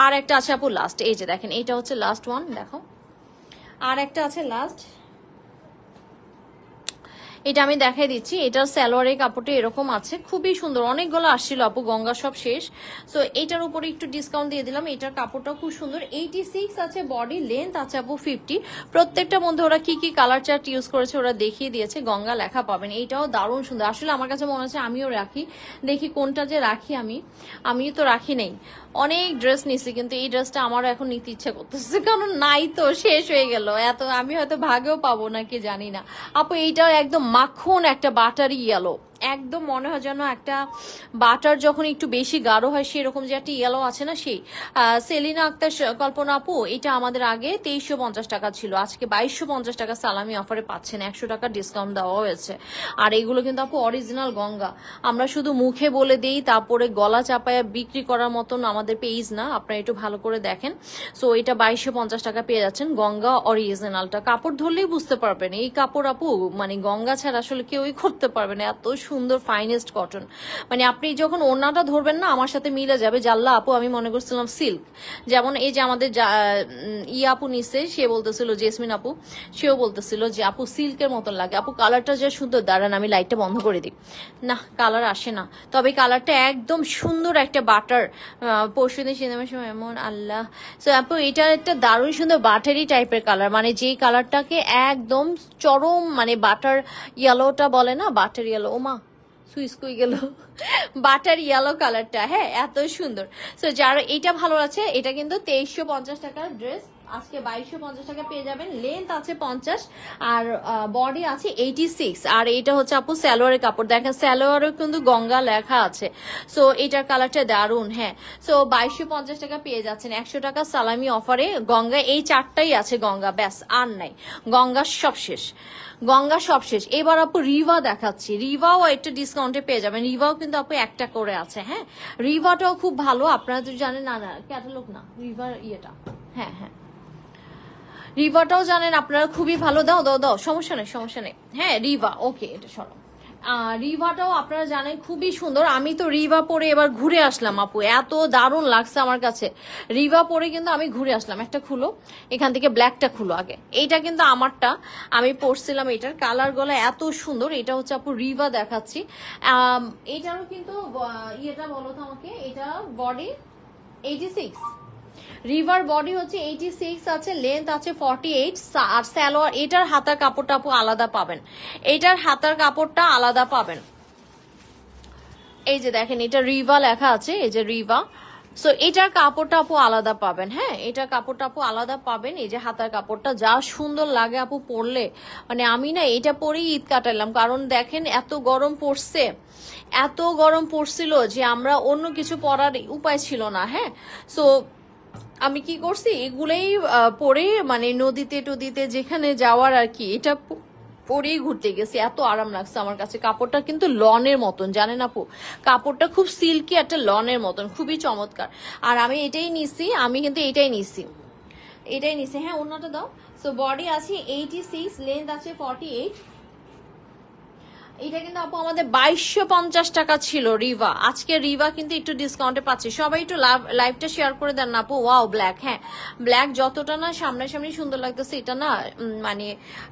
আর একটা আছে আপু লাস্ট। এই যে দেখেন এটা হচ্ছে লাস্ট ওয়ান, দেখো আর একটা আছে লাস্ট, এটা আমি দেখাই দিচ্ছি। এটার সালোয়ারের কাপড়টা এরকম আছে, খুবই সুন্দর। অনেকগুলো আসছিল আপু, গঙ্গা সব শেষ। সো এটার উপরে একটু ডিসকাউন্ট দিয়ে দিলাম। এটার কাপড়টা খুব সুন্দর, 86 আছে বডি, লেন্থ আছে আপু 50। প্রত্যেকটার মধ্যে ওরা কি কি কালার চার্ট ইউজ করেছে ওরা দেখিয়ে দিয়েছে, গঙ্গা লেখা পাবেন। এইটাও দারুণ সুন্দর। আসলে আমার কাছে মনে হচ্ছে আমিও রাখি, দেখি কোনটা যে রাখি। আমি তো রাখি নেই, অনেক ড্রেস নিছি, কিন্তু এই ড্রেসটা আমারও এখন নিতে ইচ্ছা করতেছে, কারণ নাই তো, শেষ হয়ে গেল। এত আমি হয়তো ভাগেও পাবো নাকি জানি না আপু। এইটার একদম মাখন একটা বাটারি ইয়েলো, একদম মনে হয় যেন একটা বাটার যখন একটু বেশি গাঢ় হয় সেরকম যে একটা ইয়েলো আছে না, সেই সেলিনা আক্তার কল্পনা আপু, এটা আমাদের আগে 2350 টাকা ছিল, আজকে 2250 টাকা সালামি অফারে পাচ্ছেন, 100 টাকা ডিসকাউন্ট দেওয়া হয়েছে। আর এগুলো কিন্তু আপু অরিজিনাল গঙ্গা, আমরা শুধু মুখে বলে দেই, তারপরে গলা চাপায়া বিক্রি করার মতন আমাদের পেজ না, আপনারা একটু ভালো করে দেখেন। সো এটা 2250 টাকা পেয়ে যাচ্ছেন গঙ্গা অরিজিনালটা। কাপড় ধরলেই বুঝতে পারবেন এই কাপড় আপু, মানে গঙ্গা ছাড়া আসলে কেউই করতে পারবে না, এত সুন্দর ফাইনেস্ট কটন। মানে আপনি যখন ওড়নাটা ধরবেন না, আমার সাথে মিলে যাবে। জাল্লা আপু আমি মনে করছিলাম সিল্ক, যেমন এই যে আমাদের আপু নিচ্ছে, সে বলতেছিল, জেসমিন আপু, সেও বলতেছিল যে আপু সিল্কের মতন লাগে। আপু কালারটা যে সুন্দর, দাঁড়ান আমি লাইটটা বন্ধ করে দিই, না কালার আসে না, তবে কালারটা একদম সুন্দর একটা বাটার। পরশুদিন সিনেমার সময় এমন আল্লাহ। সো আপু এটা একটা দারুণ সুন্দর বাটারি টাইপের কালার, মানে যেই কালারটাকে একদম চরম, মানে বাটার ইয়েলোটা বলে না, বাটার ইয়েলো, ওমা সুইচ কই গেল, বাটার ইয়েলো কালারটা। হ্যাঁ, এত সুন্দর। সো যার এটা ভালো আছে, এটা কিন্তু 2350 টাকার ড্রেস, আজকে 2250 টাকা পেয়ে যাবেন। লেন্থ আছে 50 আর বডি আছে 86। আর এটা হচ্ছে আপু সালোয়ারের কাপড়, দেখেন সালোয়ারও কিন্তু গঙ্গা লেখা আছে। সো এটার কালারটা দারুন। হ্যাঁ, সো 2250 টাকা পেয়ে যাচ্ছেন। 100 টাকা সালামি অফারে গঙ্গা, এই চারটাই আছে গঙ্গা, ব্যাস আর নাই, গঙ্গা সব শেষ, গঙ্গা সব শেষ। এবার আপু রিভা দেখাচ্ছি, রিভাও একটা ডিসকাউন্টে পেয়ে যাবেন। রিভাও কিন্তু আপু একটা করে আছে। হ্যাঁ, রিভাটাও খুব ভালো, আপনারা তো জানেন। না না ক্যাটালগ না, রিভার ইয়েটা। হ্যাঁ হ্যাঁ, রিভাটাও জানেন আপনারা, খুবই ভালো। দাও দাও দাও, সমস্যা নেই সমস্যা নেই। হ্যাঁ রিভা, ওকে এটা সরো। রিভাটাও আপনারা জানেন খুবই সুন্দর। আমি তো রিভা পরে এবার ঘুরে আসলাম আপু, এত দারুণ লাগছে আমার কাছে। রিভা পরে কিন্তু আমি ঘুরে আসলাম। একটা খুলো, এখান থেকে ব্ল্যাকটা খুলো আগে। এইটা কিন্তু আমারটা, আমি পরছিলাম। এটার কালার গুলো এত সুন্দর। এটা হচ্ছে আপু রিভা দেখাচ্ছি। এটারও কিন্তু ইয়েটা বলো তো আমাকে, এটা বডি 86, রিভার বডি হচ্ছে 86 আছে, লেন্থ আছে 48 আর সালোয়ার। এটার হাতার কাপড়টা আপু আলাদা পাবেন, এটার হাতার কাপড়টা আলাদা পাবেন। এই যে দেখেন এটা রিভা লেখা আছে, এই যে রিভা। সো এটার কাপড়টা আপু আলাদা পাবেন। হ্যাঁ, এটার কাপড়টা আপু আলাদা পাবেন। এই যে হাতার কাপড়টা যা সুন্দর লাগে আপু পরলে, মানে আমি না এটা পরেই ঈদ কাটালাম। কারণ দেখেন এত গরম পড়ছে, এত গরম পড়ছিল যে আমরা অন্য কিছু পরার উপায় ছিল না। হ্যাঁ, সো আমি কি করছি, এগুলোই পরে মানে নদীতে টদিতে যেখানে যাওয়ার আর কি, এটা পরেই ঘুরতে গেছি। এত আরাম লাগছে আমার কাছে। কাপড়টা কিন্তু লনের মতন, জানেন আপু, কাপড়টা খুব সিল্কি, একটা লনের মতন, খুবই চমৎকার। আর আমি এটাই নিছি, আমি কিন্তু এটাই নিছি, এটাই নিছি। হ্যাঁ অন্যটা দাও। সো বডি আছে 86, লেন্থ আছে 48। এটা কিন্তু আপু আমাদের 2250 টাকা ছিল রিভা। আজকে রিভা কিন্তু একটু ডিসকাউন্টে পাচ্ছি। সবাই একটু লাইভটা শেয়ার করে দেন না আপু। ওয়াও ব্ল্যাক, হ্যাঁ ব্ল্যাক যতটা না সামনাসামনি সুন্দর লাগতেছে, এটা না মানে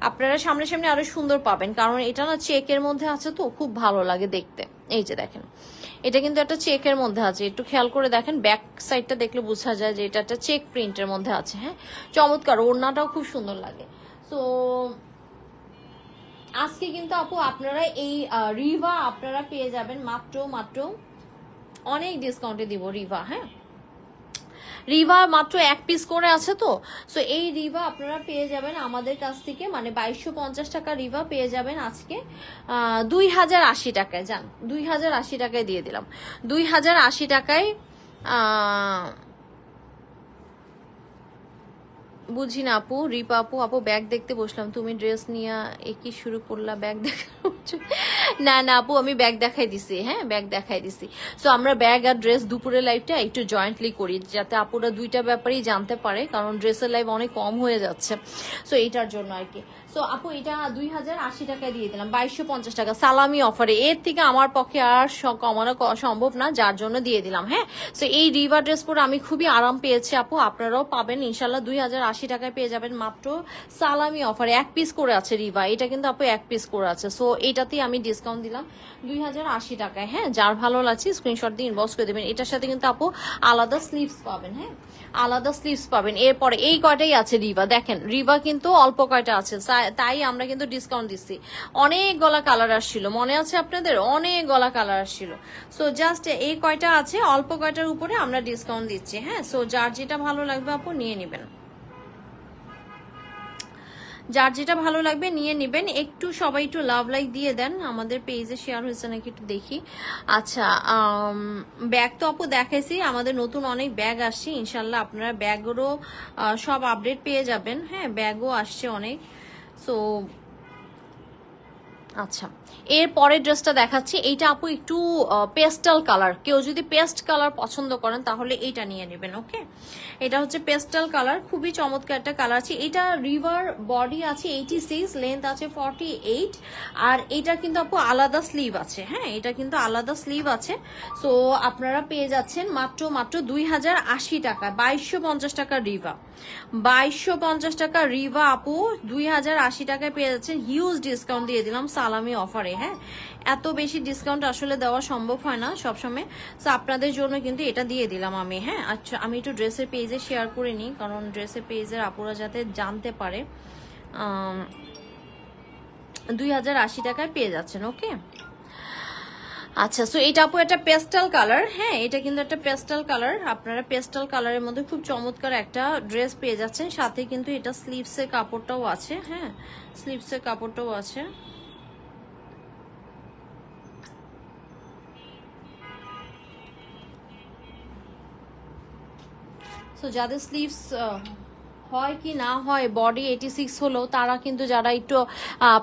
আপনারা সামনাসামনি আরো সুন্দর পাবেন, কারণ এটা না চেকের মধ্যে আছে তো খুব ভালো লাগে দেখতে। এই যে দেখেন এটা কিন্তু একটা চেকের মধ্যে আছে, একটু খেয়াল করে দেখেন, ব্যাক সাইডটা দেখলে বোঝা যায় যে এটা একটা চেক প্রিন্টের মধ্যে আছে। হ্যাঁ চমৎকার, ওড়নাটাও খুব সুন্দর লাগে। সো আজকে কিন্তু আপু আপনারা এই রিভা আপনারা পেয়ে যাবেন মাত্র মাত্র, অনেক ডিসকাউন্টে দিব রিভা। হ্যাঁ রিভা মাত্র এক পিস করে আছে তো। সো এই রিভা আপনারা পেয়ে যাবেন আমাদের কাছ থেকে, মানে 2250 টাকা রিভা পেয়ে যাবেন আজকে 2080 টাকায়। যান 2080 টাকায় দিয়ে দিলাম, 2080 টাকায়। বুঝি না আপু, রিপা আপু, আপু ব্যাগ দেখতে বসলাম, তুমি ড্রেস নিয়ে একই শুরু করলা ব্যাগ দেখা। না না আপু আমি ব্যাগ দেখাই দিছি। হ্যাঁ ব্যাগ দেখাই দিছি। সো আমরা ব্যাগ আর ড্রেস দুপুরের লাইভটা একটু জয়েন্টলি করি, যাতে আপুরা দুইটা ব্যাপারেই জানতে পারে, কারণ ড্রেসের লাইভ অনেক কম হয়ে যাচ্ছে। সো এইটার জন্য আর কি। সো আপু এটা 2080 টাকায় দিয়ে দিলাম, 2250 টাকা সালামি অফারে। এর থেকে আমার পক্ষে আর কমানো সম্ভব না, যার জন্য দিয়ে দিলাম। হ্যাঁ সো এই রিভা ড্রেস পরে আমি খুবই আরাম পেয়েছি আপু, আপনারাও পাবেন ইনশাল্লাহ। 2080 টাকায় পেয়ে যাবেন মাত্র সালামি অফারে। এক পিস করে আছে রিভা, এটা কিন্তু আপু এক পিস করে আছে। সো এটাতেই আমি ডিসকাউন্ট দিলাম 2080 টাকায়। হ্যাঁ যার ভালো লাগছে স্ক্রিনশট দিয়ে ইনবক্স করে দেবেন। এটার সাথে কিন্তু আপু আলাদা স্লিভস পাবেন। হ্যাঁ আলাদা স্লিভস পাবেন। এরপরে এই কয়টাই আছে রিভা, দেখেন রিভা কিন্তু অল্প কয়টা আছে, তাই আমরা কিন্তু ডিসকাউন্ট দিচ্ছি। অনেক গলা কালার আসছিল, মনে আছে আপনাদের, অনেক গলা কালার আসছিল। সো জাস্ট এই কয়টা আছে, অল্প কয়টার উপরে আমরা ডিসকাউন্ট দিচ্ছি। হ্যাঁ সো যার যেটা ভালো লাগবে আপু নিয়ে নেবেন, যার যেটা ভালো লাগবে নিয়ে নেবেন। একটু সবাই একটু লাভ লাইক দিয়ে দেন, আমাদের পেজে শেয়ার হয়েছে নাকি একটু দেখি। আচ্ছা ব্যাগ তো আপু দেখাইছি, আমাদের নতুন অনেক ব্যাগ আসছে ইনশাল্লাহ, আপনারা ব্যাগেরও সব আপডেট পেয়ে যাবেন। হ্যাঁ ব্যাগও আসছে অনেক। সো আচ্ছা এর পরের ড্রেসটা দেখাচ্ছি। এইটা আপু একটু পেস্টাল কালার, কেউ যদি পেস্ট কালার পছন্দ করেন তাহলে এইটা নিয়ে নেবেন। ওকে এটা হচ্ছে পেস্টাল কালার, খুবই চমৎকার একটা কালার আছে। এটা রিভার বডি আছে 86, লেন্থ আছে 48 আর এটা কিন্তু আপু আলাদা স্লিভ আছে। হ্যাঁ এটা কিন্তু আলাদা স্লিভ আছে। সো আপনারা পেয়ে যাচ্ছেন মাত্র মাত্র 2080 টাকা, 2250 টাকা রিভা, 2250 টাকা রিভা আপু 2080 টাকায় পেয়ে যাচ্ছেন। হিউজ ডিসকাউন্ট দিয়ে দিলাম সালামি অফারে। হ্যাঁ এত বেশি ডিসকাউন্ট আসলে দেওয়া সম্ভব হয় না সবসময়, তো আপনাদের জন্য কিন্তু এটা দিয়ে দিলাম আমি। হ্যাঁ আচ্ছা আমি একটু ড্রেসের পেজে শেয়ার করে নিই, কারণ ড্রেসের পেজের আপুরা যাতে জানতে পারে। 2080 টাকায় পেয়ে যাচ্ছেন। ওকে আচ্ছা, সো এটা আপু একটা পেস্টাল কালার। হ্যাঁ, এটা কিন্তু একটা পেস্টাল কালার। আপনারা পেস্টাল কালারের মধ্যে খুব চমৎকার একটা ড্রেস পেয়ে যাচ্ছেন। সাথে কিন্তু এটা স্লিভসের কাপড়টাও আছে। হ্যাঁ, স্লিভসের কাপড়টাও আছে। সো যাদের স্লিভস হয় কি না হয়, বডি 86 হলেও তারা কিন্তু, যারা একটু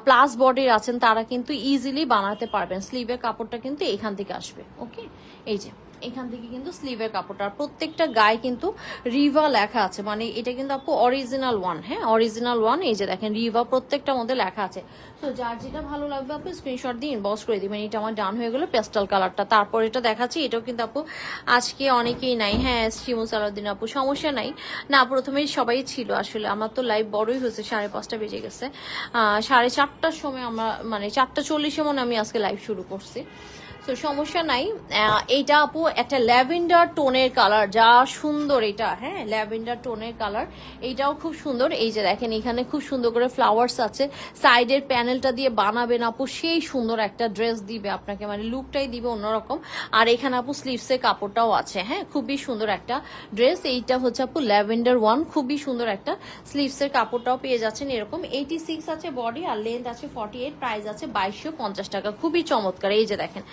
প্লাস বডির আছেন তারা কিন্তু ইজিলি বানাতে পারবেন। স্লিভের কাপড়টা কিন্তু এখান থেকে আসবে। ওকে, এই যে এখান থেকে কিন্তু স্লিভের কাপড়টা, আর প্রত্যেকটা গায়ে কিন্তু রিভা লেখা আছে, মানে এটা কিন্তু আপু অরিজিনাল ওয়ান। হ্যাঁ, অরিজিনাল ওয়ান। এই যে দেখেন রিভা প্রত্যেকটার মধ্যে লেখা আছে। তো যার যেটা ভালো লাগবে আপু স্ক্রিনশট দিয়ে ইনবক্স করে দিবেন। এটা আমার ডান হয়ে গেলো পেস্টাল কালারটা। তারপর এটা দেখাচ্ছি, এটাও কিন্তু আপু আজকে অনেকেই নাই। হ্যাঁ, শিমু সালাউদ্দিন আপু, সমস্যা নাই। না, প্রথমেই সবাই ছিল আসলে। আমার তো লাইভ বড়ই হয়েছে, 5:30 বেজে গেছে। 4:30টার সময় আমরা, মানে 4:40 মনে আমি আজকে লাইভ শুরু করছি। তো সমস্যা নাই। এইটা আপু একটা ল্যাভেন্ডার টোনের কালার, যা সুন্দর এটা। হ্যাঁ, ল্যাভেন্ডার টোনের কালার, এইটাও খুব সুন্দর। এই যে দেখেন এখানে খুব সুন্দর করে ফ্লাওয়ার্স আছে, সাইডের প্যানেলটা দিয়ে বানাবেন আপু, সেই সুন্দর একটা ড্রেস দিবে আপনাকে, মানে লুকটাই দিবে অন্যরকম। আর এখানে আপু স্লিভসের কাপড়টাও আছে। হ্যাঁ, খুবই সুন্দর একটা ড্রেস। এইটা হচ্ছে আপু ল্যাভেন্ডার ওয়ান, খুবই সুন্দর একটা স্লিভসের কাপড়টাও পেয়ে যাচ্ছেন এরকম। 86 আছে বডি, আর লেন্থ আছে 48, প্রাইস আছে 2250 টাকা। খুবই চমৎকার। এই যে দেখেন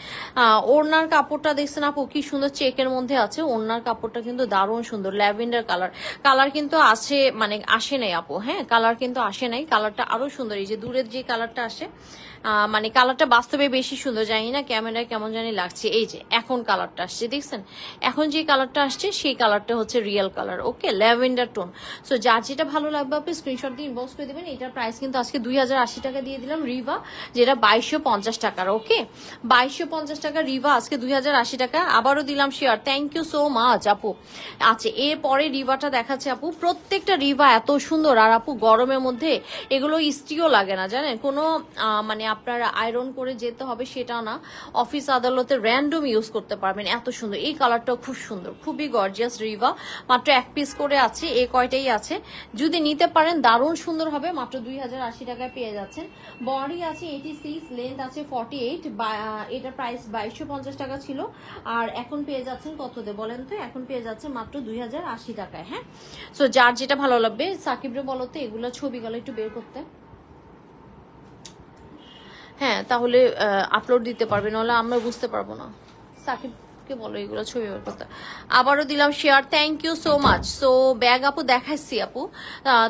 ওড়নার কাপড়টা দেখছেন আপু, কি সুন্দর চেকের মধ্যে আছে। ওড়নার কাপড়টা কিন্তু দারুণ সুন্দর, ল্যাভেন্ডার কালার। কালার কিন্তু আছে, মানে আসে নাই আপু। হ্যাঁ, কালার কিন্তু আসে নাই, কালারটা আরো সুন্দর। এই যে দূরের যে কালারটা আসে, মানে কালারটা বাস্তবে বেশি সুন্দর। জানি না ক্যামেরায় কেমন জানি লাগছে। এই যে এখন কালারটা আসছে, দেখছেন? এখন যে কালারটা আসছে সেই কালারটা হচ্ছে রিয়েল কালার। ওকে, ল্যাভেন্ডার টোন। সো যার যেটা ভালো লাগবে আপনি স্ক্রিনশট দিয়ে ইনবক্স করে দেবেন। এটার প্রাইস কিন্তু আজকে 2080 টাকা দিয়ে দিলাম রিভা, যেটা 2250 টাকার। ওকে, 2250 টাকা রিভা আজকে 2080 টাকা। আবারও দিলাম share, thank you so much আপু। আচ্ছা, এরপরে রিভাটা দেখাচ্ছে আপু। প্রত্যেকটা রিভা এত সুন্দর, আর আপু গরমের মধ্যে এগুলো ইস্ত্রিও লাগে না, জানেন? কোনো মানে আপনার আয়রন করে যেতে হবে সেটা না, অফিস আদালতে র্যান্ডম ইউজ করতে পারবেন, এত সুন্দর। এই কালারটাও খুব সুন্দর, খুবই গর্জিয়াস রিভা। মাত্র এক পিস করে আছে, এই কয়টাই আছে। যদি নিতে পারেন দারুণ সুন্দর হবে। মাত্র 2080 টাকায় পেয়ে যাচ্ছেন। বডি আছে 86, লেন্থ আছে 48। এটা প্রাইস 2250 টাকা ছিল, আর এখন পেয়ে যাচ্ছেন কত দে বলেন তো? এখন পেয়ে যাচ্ছেন মাত্র 2080 টাকায়। হ্যাঁ, সো যার যেটা ভালো লাগবে। সাকিবরে বলো তো এগুলো ছবিগুলো একটু বের করতে। হ্যাঁ, তাহলে আপলোড দিতে পারবে, নাহলে আমরা বুঝতে পারবো না। সাকিবকে বলো এগুলো ছবি বের করতে। আবারও দিলাম share, thank you so much. So bag আপু দেখাচ্ছি আপু,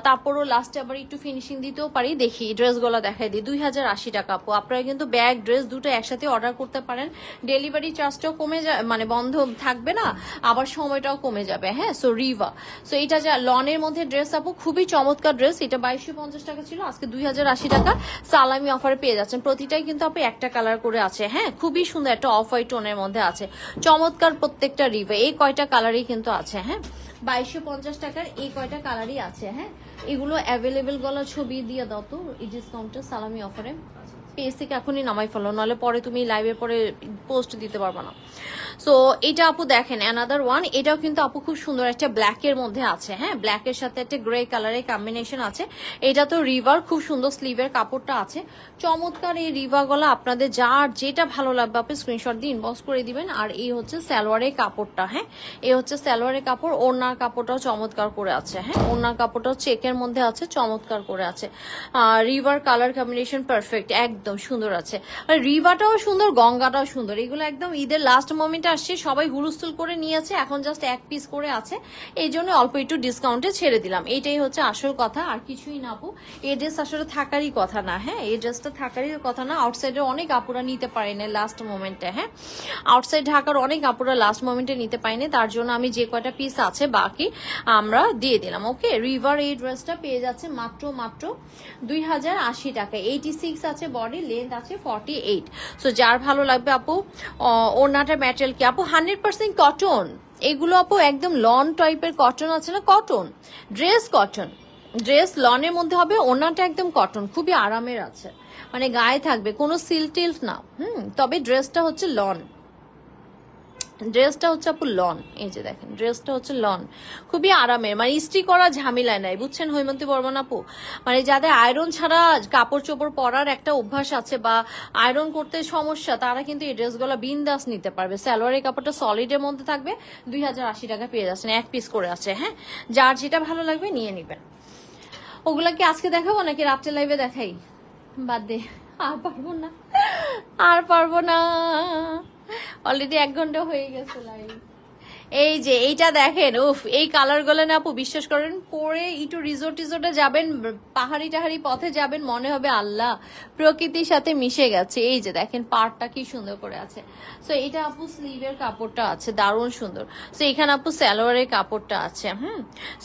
তারপরও লাস্টে আবার একটু ফিনিশিং দিতেও পারি। দেখি ড্রেসগুলো দেখাই দিই। 2080 টাকা আপু। আপনারা কিন্তু ব্যাগ ড্রেস দুটো একসাথে অর্ডার করতে পারেন। ডেলিভারি চার্জটাও কমে যায়, মানে বন্ধ থাকবে না, আবার সময়টাও কমে যাবে। হ্যাঁ, সো রিভা। সো এটা যা লনের মধ্যে ড্রেস আপু, খুবই চমৎকার ড্রেস। এটা 2250 টাকা ছিল, আজকে 2080 টাকা সালামি অফারে পেয়ে যাচ্ছেন। প্রতিটাই কিন্তু আপু একটা কালার করে আছে। হ্যাঁ, খুবই সুন্দর, একটা অফ হোয়াইট টোনের মধ্যে আছে। চমৎকার প্রত্যেকটা রিভা। এই কয়টা কালারই কিন্তু আছে। হ্যাঁ, 2250 টাকার এই কয়টা কালারই আছে। হ্যাঁ, এগুলো অ্যাভেলেবেল গলা ছবি দিয়ে দাও তো এই ডিসকাউন্টে সালামি অফারে। পেজ থেকে এখনই নামাই ফেলো, নাহলে পরে তুমি লাইভের পরে পোস্ট দিতে পারবে না। সো এটা আপু দেখেন অ্যানাদার ওয়ান। এটাও কিন্তু আপু খুব সুন্দর একটা ব্ল্যাকের মধ্যে আছে। হ্যাঁ, ব্ল্যাকের সাথে একটা গ্রে কালারের কম্বিনেশন আছে। এটা তো রিভার, খুব সুন্দর স্লিভের কাপড়টা আছে। চমৎকার এই রিভা গলা। আপনাদের যার যেটা ভালো লাগবে আপনি স্ক্রিনশট দিয়ে ইনবক্স করে দিবেন। আর এই হচ্ছে সালোয়ারের কাপড়টা। হ্যাঁ, এই হচ্ছে সালোয়ারের কাপড়। ওড়নার কাপড়টাও চমৎকার করে আছে। হ্যাঁ, ওড়নার কাপড়টাও চেকের মধ্যে আছে, চমৎকার করে আছে। রিভার কালার কম্বিনেশন পারফেক্ট, একদম সুন্দর আছে। আর রিভাটাও সুন্দর, গঙ্গাটাও সুন্দর। এগুলো একদম ঈদের লাস্ট মোমেন্টে আসছে, সবাই হুলস্থুল করে নিয়েছে, এখন জাস্ট এক পিস করে আছে, এই জন্য অল্প একটু ডিসকাউন্টে ছেড়ে দিলাম। এইটাই হচ্ছে আসল কথা, আর কিছুই না আপু। এই ড্রেস আসলে থাকারই কথা না। হ্যাঁ, এই ড্রেসটা থাকারই কথা না। আউটসাইডে অনেক আপুরা নিতে পারেনি লাস্ট মোমেন্টে। হ্যাঁ, আউটসাইড ঢাকার অনেক আপুরা লাস্ট মোমেন্টে নিতে পারেনি, তার জন্য আমি যে কয়টা পিস আছে বাকি আমরা দিয়ে দিলাম। ওকে, রিভার এই ড্রেসটা পেয়ে যাচ্ছে মাত্র 2080 টাকা। 86 আছে বডি, লেন্থ আছে 48। সো যার ভালো লাগবে আপু। ওড়নাটার ম্যাটেরিয়াল কি আপু? 100% কটন। এগুলো আপু একদম লন টাইপের কটন আছে না, কটন ড্রেস, কটন ড্রেস লনের মধ্যে হবে। ওড়নাটা একদম কটন, খুবই আরামের আছে, মানে গায়ে থাকবে, কোনো সিল্ক টিল্ক না। তবে ড্রেসটা হচ্ছে লন। ড্রেসটা হচ্ছে আপু লন, এই যে দেখেন ড্রেসটা হচ্ছে লন, খুবই আরামের, মানে ইস্ত্রি করা ঝামেলায় নাই, বুঝছেন হৈমন্তী বর্মন আপু? মানে যাদের আয়রন ছাড়া কাপড় চোপড় পরার একটা অভ্যাস আছে বা আয়রন করতে সমস্যা, তারা কিন্তু এই ড্রেসগুলো বিন্দাস নিতে পারবে। সালোয়ারের কাপড়টা সলিডের মধ্যে থাকবে, 2080 টাকা পেয়ে যাচ্ছেন, এক পিস করে আছে। হ্যাঁ, যার যেটা ভালো লাগবে নিয়ে নিবেন। ওগুলা কি আজকে দেখাবো নাকি রাত্রে লাইভে দেখাই? বাদ দে, আর পারবো না, আর পারবো না, অলরেডি 1 ঘন্টা হয়ে গেছে লাইভ। এই যে এইটা দেখেন, উফ, এই কালার গুলো না আপু বিশ্বাস করেন, পরে একটু রিসোর্ট টিসোর্টে যাবেন, পাহাড়ি টাহাড়ি পথে যাবেন, মনে হবে আল্লাহ প্রকৃতির সাথে মিশে গেছে। এই যে দেখেন পাড়টা কি সুন্দর করে আছে। সো এটা আপু স্লিভের কাপড়টা আছে, দারুণ সুন্দর। সো এখানে আপু সালোয়ারের কাপড়টা আছে।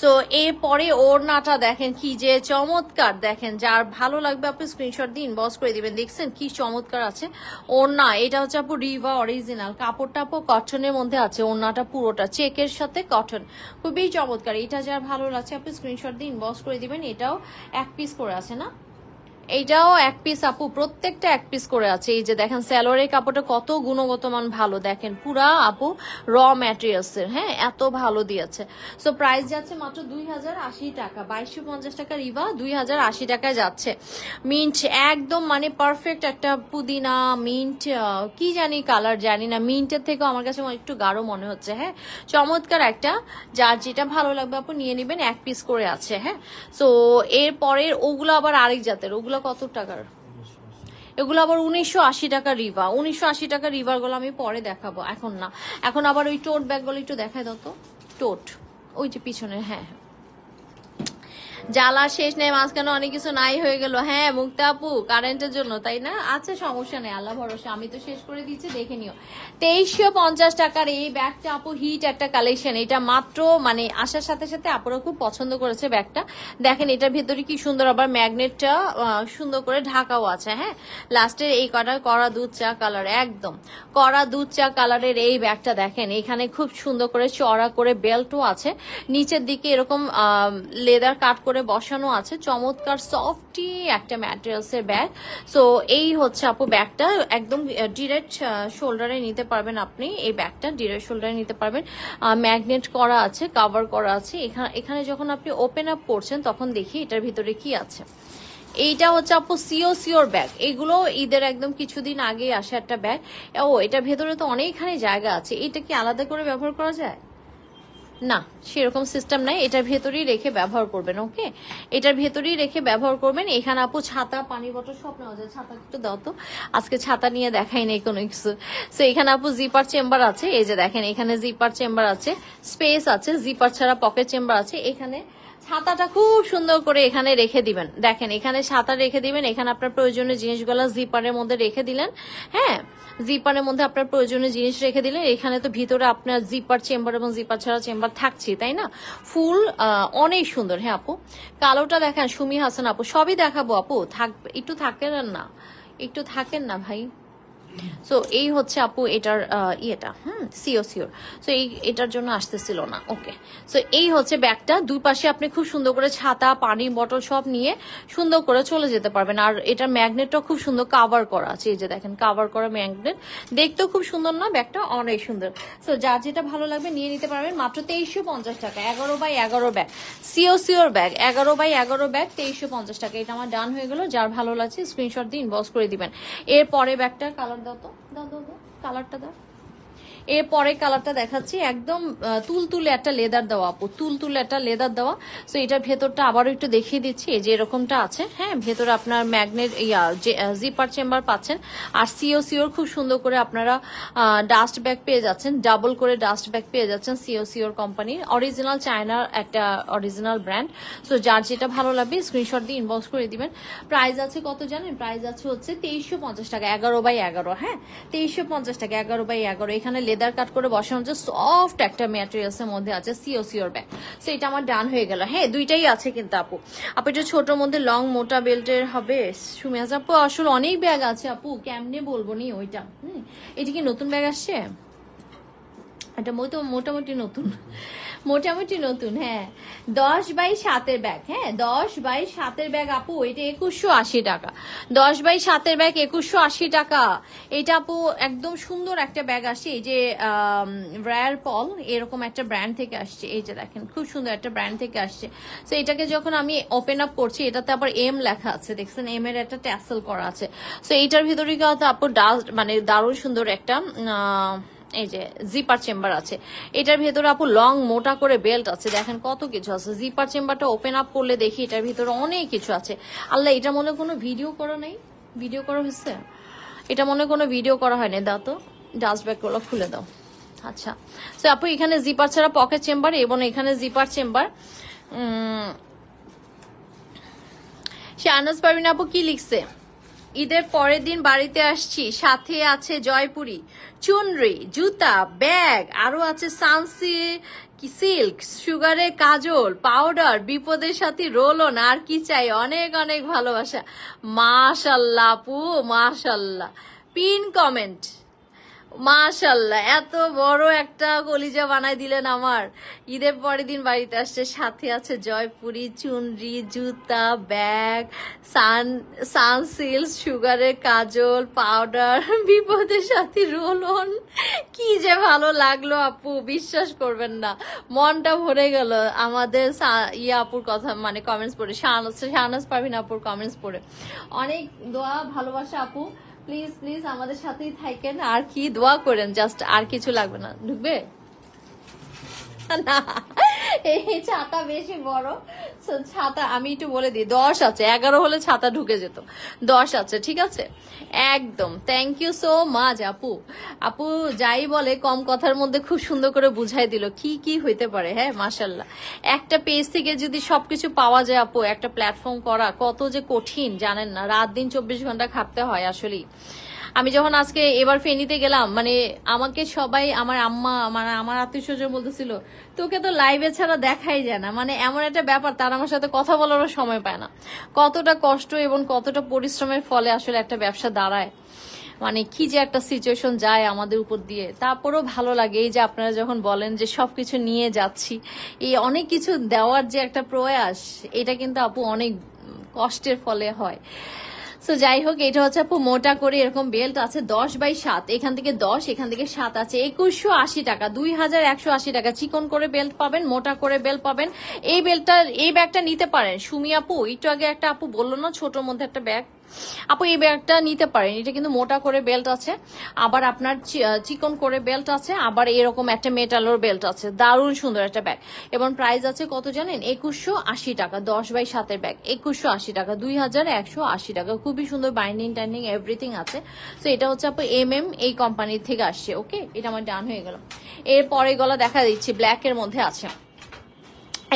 সো এরপরে ওড়নাটা দেখেন কি যে চমৎকার, দেখেন যার ভালো লাগবে আপু স্ক্রিনশট দিয়ে ইনবক্স করে দিবেন। দেখছেন কি চমৎকার আছে ওড়না। এটা হচ্ছে আপু রিভা অরিজিনাল, কাপড়টা আপু কটনের মধ্যে আছে, ওড়নাটা পুরোটা চেকের সাথে কটন, খুবই চমৎকার। এটা যার ভালো লাগছে আপনি স্ক্রিনশট দিয়ে ইনবক্স করে দিবেন। এটাও এক পিস করে আছে না, এইটাও এক পিস আপু, প্রত্যেকটা এক পিস করে আছে। এই যে দেখেন সালোয়ারের কাপড়টা কত গুণগত মান ভালো, দেখেন পুরা আপু র ম্যাটেরিয়ালস এর, হ্যাঁ এত ভালো দিয়েছে। সো প্রাইস যাচ্ছে মাত্র 2080 টাকা, 2250 টাকা রিভা 2080 টাকায় যাচ্ছে। মিন্ট একদম মানে পারফেক্ট একটা পুদিনা মিন্ট, কি জানি কালার জানি না, মিন্টের থেকেও আমার কাছে একটু গাঢ় মনে হচ্ছে। হ্যাঁ, চমৎকার একটা, যার যেটা ভালো লাগবে আপু নিয়ে নেবেন, এক পিস করে আছে। হ্যাঁ, সো এরপরের ওগুলো আবার আরেক জাতের, ওগুলো কত টাকার? এগুলো আবার 1980 টাকা রিভা, 1980 টাকা রিভার গুলো আমি পরে দেখাবো, এখন না। এখন আবার ওই টোট ব্যাগ গুলো একটু দেখায় দাও তো, টোট ওই যে পিছনে। হ্যাঁ, জ্বালা শেষ নেই, মাঝখানে অনেক কিছু নাই হয়ে গেল। হ্যাঁ মুক্তা আপু, কারেন্টের জন্য তাই না? আচ্ছা সমস্যা নেই, আল্লাহ ভরসা, আমি তো শেষ করে দিচ্ছি, দেখে নিও। 2350 টাকার এই ব্যাগটা আপু হিট একটা কালেকশন। এটা মাত্র মানে আসার সাথে সাথে আপুরা খুব পছন্দ করেছে ব্যাগটা। দেখেন এটার ভেতরে কি সুন্দর, আবার ম্যাগনেটটা সুন্দর করে ঢাকাও আছে। হ্যাঁ, লাস্টের এই কড়া দুধ চা কালার, একদম কড়া দুধ চা কালারের এই ব্যাগটা দেখেন, এখানে খুব সুন্দর করে চড়া করে বেল্টও আছে, নিচের দিকে এরকম লেদার কাট করে বসানো আছে, চমৎকার সফটি একটা ম্যাটেরিয়ালস এর ব্যাগ। সো এই হচ্ছে আপু ব্যাগটা, একদম ডিরেক্ট শোল্ডারে নিতে পারবেন আপনি, এই ব্যাগটা ডিরেক্ট শোল্ডারে নিতে পারবেন। ম্যাগনেট করা আছে, কভার করা আছে। এখানে যখন আপনি ওপেন আপ করছেন তখন দেখি এটার ভিতরে কি আছে। এইটা হচ্ছে আপু সিওর ব্যাগ, এগুলো ঈদের একদম কিছুদিন আগে আসে একটা ব্যাগ। ও এটার ভেতরে তো অনেকখানি জায়গা আছে, এটা কি আলাদা করে ব্যবহার করা যায়? না, সেরকম সিস্টেম নাই, এটার ভেতরেই রেখে ব্যবহার করবেন। ওকে, এটার ভেতরেই রেখে ব্যবহার করবেন। এখানে আপু ছাতা পানি বটল সব নেওয়া যায়। ছাতা একটু দাও তো, আজকে ছাতা নিয়ে দেখাই নেই কোনো কিছু। সো এখানে আপু জিপার চেম্বার আছে, এই যে দেখেন এখানে জিপার চেম্বার আছে, স্পেস আছে, জিপার ছাড়া পকেট চেম্বার আছে। এখানে ছাতাটা খুব সুন্দর করে এখানে রেখে দিবেন, দেখেন এখানে ছাতা রেখে দিবেন, এখানে আপনার প্রয়োজনীয় জিনিসগুলো জিপারের মধ্যে রেখে দিলেন। হ্যাঁ, জিপারের মধ্যে আপনার প্রয়োজনীয় জিনিস রেখে দিলেন। এখানে তো ভিতরে আপনার জিপার চেম্বার এবং জিপার ছাড়া চেম্বার থাকছে, তাই না? ফুল অনেক সুন্দর। হ্যাঁ আপু, কালোটা দেখেন সুমি হাসান আপু, সবই দেখাবো আপু, থাকবে একটু থাকেন না, একটু থাকেন না ভাই। সো এই হচ্ছে আপু এটার ইয়েটা, সিওর। সো এটার জন্য আসতেছিল না। ওকে, সো এই হচ্ছে ব্যাগটা, দুই পাশে আপনি খুব সুন্দর করে ছাতা পানি বটল সব নিয়ে সুন্দর করে চলে যেতে পারবেন। আর এটার ম্যাগনেটটা খুব সুন্দর কাভার করা আছে, এই যে দেখেন কাভার করা ম্যাগনেট, দেখতেও খুব সুন্দর না ব্যাগটা, অনেক সুন্দর। সো যার যেটা ভালো লাগবে নিয়ে নিতে পারবেন মাত্র 2350 টাকা, 11x11 bag, sure bag, 11x11 bag 2350 টাকা। এটা আমার ডান হয়ে গেল, যার ভালো লাগছে স্ক্রিনশট দিয়ে ইনবক্স করে দিবেন। এরপরে ব্যাগটার কালার দাও তো, দাও কালারটা দাও। এরপরে কালারটা দেখাচ্ছি, একদম তুলতুলে একটা লেদার দেওয়া আপু, তুলতুলে একটা লেদার দেওয়া। সো এটার ভেতরটা আবারও একটু দেখিয়ে দিচ্ছি, এই যে এরকমটা আছে। হ্যাঁ, ভেতরে আপনার ম্যাগনেট জিপার চেম্বার পাচ্ছেন। আর সিওর খুব সুন্দর করে আপনারা ডাস্ট ব্যাগ পেয়ে যাচ্ছেন, ডাবল করে ডাস্ট ব্যাগ পেয়ে যাচ্ছেন সিওর কোম্পানির, অরিজিনাল চায়নার একটা অরিজিনাল ব্র্যান্ড। সো যার যেটা ভালো লাগবে স্ক্রিনশট দিয়ে ইনবক্স করে দিবেন। প্রাইস আছে কত জানেন? প্রাইস আছে হচ্ছে 2350 টাকা, 11x11। হ্যাঁ, 2350 টাকা, 11x11। এখানে লেদার কাট করে বসানো হচ্ছে, সফট একটা ম্যাটেরিয়ালস এর মধ্যে আছে, সিওর ব্যাগ। সো এটা আমার ডান হয়ে গেল। হ্যাঁ, দুইটাই আছে কিন্তু আপু। আপু এটা ছোটর মধ্যে লং মোটা বেল্টের হবে। সুমিয়াজ আপু আসলে অনেক ব্যাগ আছে আপু, কেমনে বলবো নি ওইটা। এটা কি নতুন ব্যাগ আসছে? এটা মোটামুটি নতুন, মোটামুটি নতুন, হ্যাঁ। 10x7 ব্যাগ, হ্যাঁ 10x7 ব্যাগ আপু, এটা 2180 টাকা। 10x7 ব্যাগ 2180 টাকা। এটা আপু একদম সুন্দর একটা ব্যাগ আসছে, এই যে রয়্যাল পল এরকম একটা ব্র্যান্ড থেকে আসছে, এই যে দেখেন খুব সুন্দর একটা ব্র্যান্ড থেকে আসছে। তো এটাকে যখন আমি ওপেন আপ করছি, এটাতে আবার এম লেখা আছে, দেখছেন এম এর একটা ট্যাসেল করা আছে। তো এইটার ভিতরে কিন্তু আপু মানে দারুণ সুন্দর একটা এই যে জিপার চেম্বার আছে। এটার ভেতরে আপু লং মোটা করে বেল্ট আছে, দেখেন কত কিছু আছে। জিপার চেম্বারটা ওপেন আপ করলে দেখি এটার ভিতরে অনেক কিছু আছে। আল্লাহ, এটা মনে কোনো ভিডিও করা নেই? ভিডিও করা হয়েছে? এটা মনে কোনো ভিডিও করা হয়নি। দাও তো ডাস্ট ব্যাগ গুলো খুলে দাও। আচ্ছা, তো আপু এখানে জিপার ছাড়া পকেট চেম্বার এবং এখানে জিপার চেম্বার। শাহনাজ পারভিন আপু কি লিখছে? ঈদের পরের দিন বাড়িতে আসছি, সাথে আছে জয়পুরি, চুনরি, জুতা, ব্যাগ, আরো আছে সিল্ক, সুগারের কাজল, পাউডার, বিপদের সাথে রোল অন, আর কি চাই? অনেক অনেক ভালোবাসা। মাশাল্লাহ আপু, মাশাল্লাহ। পিন কমেন্ট, মাশাল্লাহ, এত বড় একটা কলিজা বানাই দিলেন আমার। ঈদের পরের দিন বাড়িতে আসছে, সাথে আছে জয়পুরি, চুনরি, জুতা, ব্যাগ, সানসিল্ক, সুগারের কাজল, পাউডার, বিপদের সাথে রোল অন। কি যে ভালো লাগলো আপু, বিশ্বাস করবেন না, মনটা ভরে গেল আমাদের আপুর কথা মানে কমেন্টস পড়ে, শাহনাজ পারভিন আপুর কমেন্টস পড়ে। অনেক দোয়া ভালোবাসা আপু, প্লিজ প্লিজ আমাদের সাথেই থাকেন, আর কি দোয়া করেন, জাস্ট আর কিছু লাগবে না। ঢুকবে না, এই ছাতা বেশি বড় ছাতা, আমি একটু বলে দিই 10 আছে, 11 হলে ছাতা ঢুকে যেত, 10 আছে, ঠিক আছে একদম। থ্যাংক ইউ সো মাচ আপু। আপু যাই বলে কম কথার মধ্যে খুব সুন্দর করে বুঝাই দিল কি কি হইতে পারে। হ্যাঁ মাশাল্লাহ, একটা পেজ থেকে যদি সবকিছু পাওয়া যায় আপু, একটা প্ল্যাটফর্ম করা কত যে কঠিন জানেন না, রাত দিন 24 ঘন্টা খাটতে হয় আসলেই। আমি যখন আজকে এবার ফেনীতে গেলাম, মানে আমাকে সবাই, আমার আম্মা, মানে আমার আত্মীয় স্বজন বলতেছিল তোকে তো লাইভে ছাড়া দেখাই যায় না, মানে এমন একটা ব্যাপার, তার আমার সাথে কথা বলারও সময় পায় না। কতটা কষ্ট এবং কতটা পরিশ্রমের ফলে আসলে একটা ব্যবসা দাঁড়ায়, মানে কি যে একটা সিচুয়েশন যায় আমাদের উপর দিয়ে। তারপরেও ভালো লাগে এই যে আপনারা যখন বলেন যে সবকিছু নিয়ে যাচ্ছি, এই অনেক কিছু দেওয়ার যে একটা প্রয়াস, এটা কিন্তু আপু অনেক কষ্টের ফলে হয়। তো যাই হোক, এটা হচ্ছে আপু মোটা করে এরকম বেল্ট আছে 10x7, এখান থেকে 10, এখান থেকে 7 আছে, 2180 টাকা, 2180 টাকা। চিকন করে বেল্ট পাবেন, মোটা করে বেল্ট পাবেন। এই ব্যাগটা নিতে পারেন সুমি আপু। একটু আগে একটা আপু বললো না ছোটর মধ্যে একটা ব্যাগ, আপু এই ব্যাগটা নিতে পারেন। এটা কিন্তু মোটা করে বেল্ট আছে, আবার আপনার চিকন করে বেল্ট আছে, আবার এরকম একটা মেটালোর বেল্ট আছে, দারুণ সুন্দর একটা ব্যাগ। এবং প্রাইস আছে কত জানেন? 2180 টাকা। 10x7 ব্যাগ 2180 টাকা, 2180 টাকা। খুবই সুন্দর বাইন্ডিং টাইন্ডিং এভরিথিং আছে। তো এটা হচ্ছে আপু এই কোম্পানির থেকে আসছে। ওকে, এটা আমার ডান হয়ে গেল। এরপরে গলা দেখা দিচ্ছি, ব্ল্যাকের মধ্যে আছে,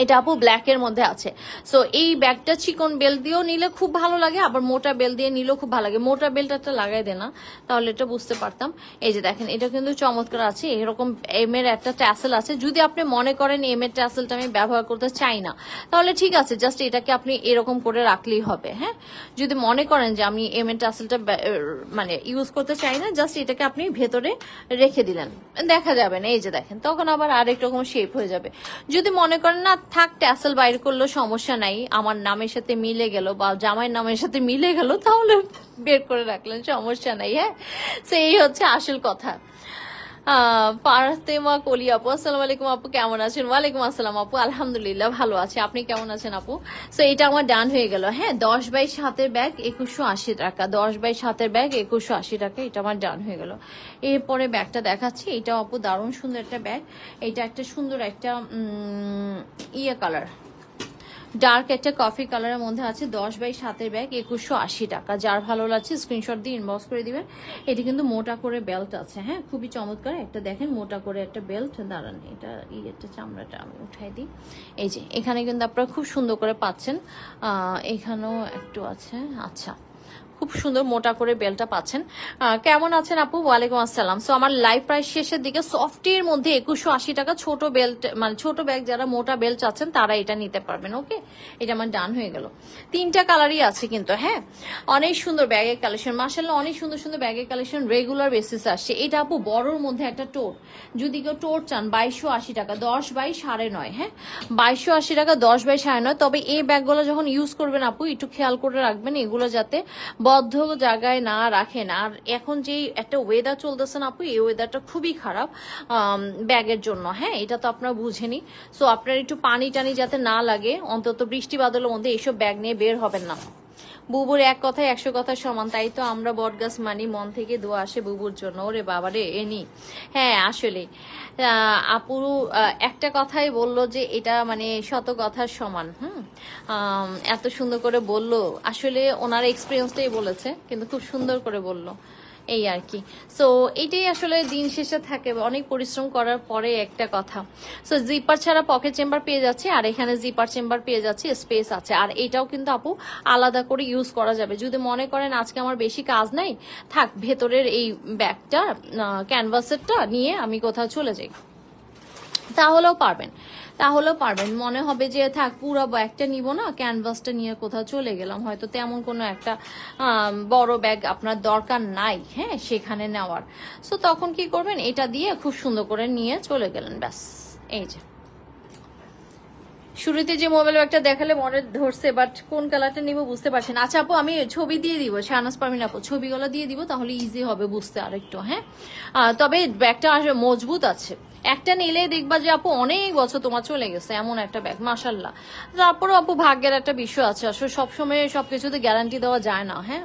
এটা আপু ব্ল্যাকের মধ্যে আছে। সো এই ব্যাগটা চিকন বেল্ট দিয়েও নিলে খুব ভালো লাগে, আবার মোটা বেল্ট দিয়ে নিলেও খুব ভালো লাগে। মোটা বেল্ট একটা লাগাই দে না, তাহলে এটা বুঝতে পারতাম। এই যে দেখেন, এটা কিন্তু চমৎকার আছে, এরকম এম এর একটা ট্যাসেল আছে। যদি আপনি মনে করেন এম এর ট্যাসেলটা আমি ব্যবহার করতে চাই না, তাহলে ঠিক আছে, জাস্ট এটাকে আপনি এরকম করে রাখলেই হবে। হ্যাঁ, যদি মনে করেন যে আমি এম এর ট্যাসেলটা মানে ইউজ করতে চাই না, জাস্ট এটাকে আপনি ভেতরে রেখে দিলেন, দেখা যাবে না, এই যে দেখেন, তখন আবার আরেক রকম শেপ হয়ে যাবে। যদি মনে করেন না থাক ট্যাসেল বাইর করলেও সমস্যা নাই, আমার নামের সাথে মিলে গেল বা জামাইয়ের নামের সাথে মিলে গেল, তাহলে বের করে রাখলেন, সমস্যা নাই। হ্যাঁ, তো এই হচ্ছে আসল কথা। ফাতেমা কলি আপু, আসসালামু আলাইকুম আপু, কেমন আছেন? ওয়ালাইকুম আসসালাম আপু, আলহামদুলিল্লাহ ভালো আছে, আপনি কেমন আছেন আপু? সো এটা আমার ডান হয়ে গেল। হ্যাঁ, 10x7 ব্যাগ 2180 টাকা, 10x7 ব্যাগ 2180 টাকা, এটা আমার ডান হয়ে গেল। এরপরে ব্যাগটা দেখাচ্ছি, এটা আপু দারুণ সুন্দর একটা ব্যাগ। এটা একটা সুন্দর একটা ইয়ে কালার, ডার্ক একটা কফি কালারের মধ্যে আছে, 10x7 ব্যাগ 2180 টাকা। যার ভালো লাগছে স্ক্রিনশট দিয়ে ইনবক্স করে দিবেন। এটি কিন্তু মোটা করে বেল্ট আছে, হ্যাঁ খুবই চমৎকার একটা, দেখেন মোটা করে একটা বেল্ট। দাঁড়ান, এটা একটা চামড়াটা আমি উঠাই দিই। এই যে এখানে কিন্তু আপনারা খুব সুন্দর করে পাচ্ছেন, এখানেও একটু আছে। আচ্ছা, খুব সুন্দর মোটা করে বেলটা পাচ্ছেন। কেমন আছেন আপু? ওয়ালাইকুম আসসালাম। সো আমার লাইভ প্রাইস শেষের দিকে সফটের মধ্যে 2180 টাকা, ছোট বেল্ট মানে ছোট ব্যাগ যারা মোটা বেল্ট চাচ্ছেন তারা এটা নিতে পারবেন। ওকে, এটা আমার ডান হয়ে গেল। 3টা কালারই আছে কিন্তু, হ্যাঁ অনেক সুন্দর ব্যাগের কালেকশন, মাশাআল্লাহ অনেক সুন্দর সুন্দর ব্যাগের কালেকশন রেগুলার বেসিস আসছে। এটা আপু বড়র মধ্যে একটা টোট, যদি কেউ টোট চান 2280 টাকা, 10 বাই 9.5। হ্যাঁ 2280 টাকা, 10 বাই 9.5। তবে এই ব্যাগগুলো যখন ইউজ করবেন আপু একটু খেয়াল করে রাখবেন এগুলো যাতে বদ্ধ জায়গায় না রাখেন। আর এখন যে একটা ওয়েদার চলতেছে না আপু, এই ওয়েদারটা খুবই খারাপ ব্যাগের জন্য। হ্যাঁ এটা তো আপনারা বুঝেনি। সো আপনার একটু পানি টানি যাতে না লাগে, অন্তত বৃষ্টি বাদলের মধ্যে এইসব ব্যাগ নিয়ে বের হবেন না। বুবুর এক কথায় 100 কথা সমান, তাই তো আমরা বটগাছ মানি, মন থেকে দোয়া আসে বুবুর জন্য। ওরে বাবারে এনি, হ্যাঁ আসলে আপু একটা কথাই বললো যে এটা মানে শত কথার সমান। এত সুন্দর করে বললো, আসলে ওনার এক্সপিরিয়েন্সটাই বলেছে কিন্তু খুব সুন্দর করে বললো, এই আর কি। সো এটাই আসলে দিন শেষে থাকে, অনেক পরিশ্রম করার পরে একটা কথা। সো জিপার ছাড়া পকেট চেম্বার পেয়ে যাচ্ছে, আর এখানে জিপার চেম্বার পেয়ে যাচ্ছে, স্পেস আছে। আর এটাও কিন্তু আপু আলাদা করে ইউজ করা যাবে, যদি মনে করেন আজকে আমার বেশি কাজ নাই, থাক ভেতরের এই ব্যাগটা ক্যানভাসেরটা নিয়ে আমি কোথাও চলে যাই, তাহলেও পারবেন। মনে হবে যে থাক পুরো ব্যাগটা নিব না, ক্যানভাসটা নিয়ে কোথাও চলে গেলাম, হয়তো তেমন কোনো একটা বড় ব্যাগ আপনার দরকার নাই হ্যাঁ সেখানে নেওয়ার। সো তখন কি করবেন, এটা দিয়ে খুব সুন্দর করে নিয়ে চলে গেলেন, ব্যাস। এই যে শুরুতে যে মোবাইল ব্যাগটা দেখালে মনে ধরছে, বাট কোন কালারটা নিব বুঝতে পারছেন। আচ্ছা আপু আমি ছবি দিয়ে দিব, শাহনাজ পারমিন আপু ছবিগুলো দিয়ে দিব, তাহলে ইজি হবে বুঝতে আরেকটু। হ্যাঁ তবে ব্যাগটা মজবুত আছে, একটা নিলে দেখবা যে আপু অনেক বছর তোমার চলে গেছে, এমন একটা ব্যাগ মাশাল্লাহ। তারপরে আপু ভাগ্যের একটা বিষয় আছে, আসলে সবসময় সবকিছুতে গ্যারান্টি দেওয়া যায় না। হ্যাঁ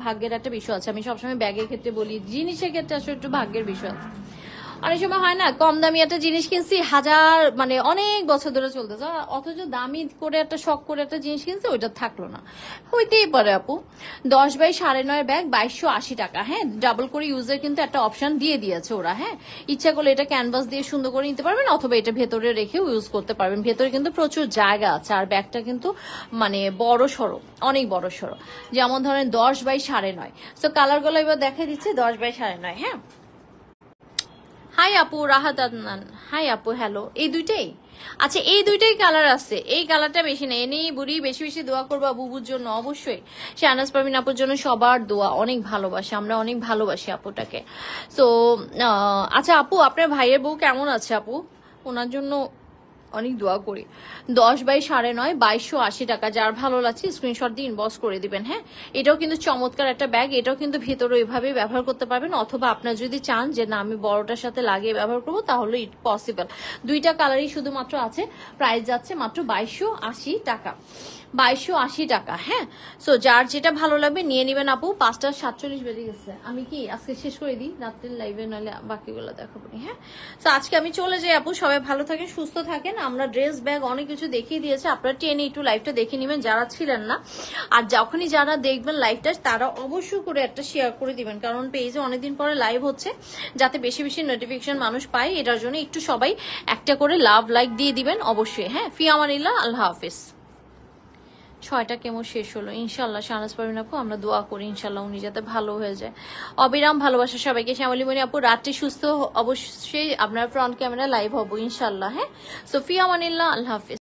ভাগ্যের একটা বিষয় আছে, আমি সবসময় ব্যাগের ক্ষেত্রে বলি, জিনিসের ক্ষেত্রে আসলে একটু ভাগ্যের বিষয় আছে। অনেক সময় হয় না, কম দামি একটা জিনিস কিনছি, হাজার মানে অনেক বছর ধরে চলতেছে, অথচ দামি করে একটা শখ করে একটা জিনিস কিনছি, ওইটা থাকলো না, হইতেই পারে আপু। 10 বাই 9.5 ব্যাগ 2280 টাকা। হ্যাঁ ডাবল করে ইউজের কিন্তু একটা অপশন দিয়ে দিয়েছে ওরা। হ্যাঁ ইচ্ছা করলে এটা ক্যানভাস দিয়ে সুন্দর করে নিতে পারবেন, অথবা এটা ভেতরে রেখেও ইউজ করতে পারবেন। ভেতরে কিন্তু প্রচুর জায়গা আছে, আর ব্যাগটা কিন্তু মানে বড় সড়ো, অনেক বড় সড়ো, যেমন ধরেন 10 বাই 9.5। সো কালারগুলো এবার দেখা দিচ্ছে 10 বাই 9.5। হ্যাঁ হাই আপু, রাহাত আদনান হাই আপু, হ্যালো। এই দুইটাই আচ্ছা, এই দুইটাই কালার আছে, এই কালারটা বেশি নেই। এনেই বুড়ি বেশি বেশি দোয়া করবো বুবুর জন্য, অবশ্যই শাহনাজ পারমিন আপুর জন্য সবার দোয়া, অনেক ভালোবাসি, আমরা অনেক ভালোবাসি আপুটাকে। সো আচ্ছা আপু আপনার ভাইয়ের বউ কেমন আছে আপু? ওনার জন্য অনেক দোয়া করি। 10 বাই 9.5 2280 টাকা, যার ভালো লাগছে স্ক্রিনশট দিয়ে ইনবক্স করে দিবেন। হ্যাঁ এটাও কিন্তু চমৎকার একটা ব্যাগ, এটাও কিন্তু ভেতরে ওইভাবে ব্যবহার করতে পারবেন, অথবা আপনার যদি চান যে না আমি বড়টার সাথে লাগিয়ে ব্যবহার করবো তাহলে ইট পসিবল। দুইটা কালারই শুধুমাত্র আছে, প্রাইস যাচ্ছে মাত্র 2280 টাকা, 2280 টাকা। হ্যাঁ সো যার যেটা ভালো লাগবে নিয়ে নিবেন আপু। 5:47 বেজে গেছে, আমি কি আজকে শেষ করে দিই রাত্রের লাইভে, নাহলে বাকিগুলো দেখাবো। হ্যাঁ তো আজকে আমি চলে যাই আপু, সবাই ভালো থাকেন সুস্থ থাকেন। আমরা ড্রেস ব্যাগ অনেক কিছু দেখিয়ে দিয়েছি, আপনারা টেনে একটু লাইভটা দেখে নেবেন যারা ছিলেন না, আর যখনই যারা দেখবেন লাইভটা তারা অবশ্যই করে একটা শেয়ার করে দিবেন, কারণ পেজে অনেকদিন পরে লাইভ হচ্ছে, যাতে বেশি বেশি নোটিফিকেশন মানুষ পায়, এটার জন্য একটু সবাই একটা করে লাভ লাইক দিয়ে দিবেন অবশ্যই। হ্যাঁ ফি আমানিল্লাহ, আল্লাহ হাফিজ। 6টা কেমো শেষ হলো, ইনশাল্লাহ শাহনাজ পারভিন আপু আমরা দোয়া করি ইনশাল্লাহ উনি যাতে ভালো হয়ে যায়। অবিরাম ভালোবাসা সবাইকে। শ্যামলী মণি আপু রাত্রে সুস্থ অবশ্যই আপনার ফ্রন্ট ক্যামেরা লাইভ হবো ইনশাল্লাহ। হ্যাঁ সোফিয়া মানিল্লাহ, আল্লাহ হাফিজ।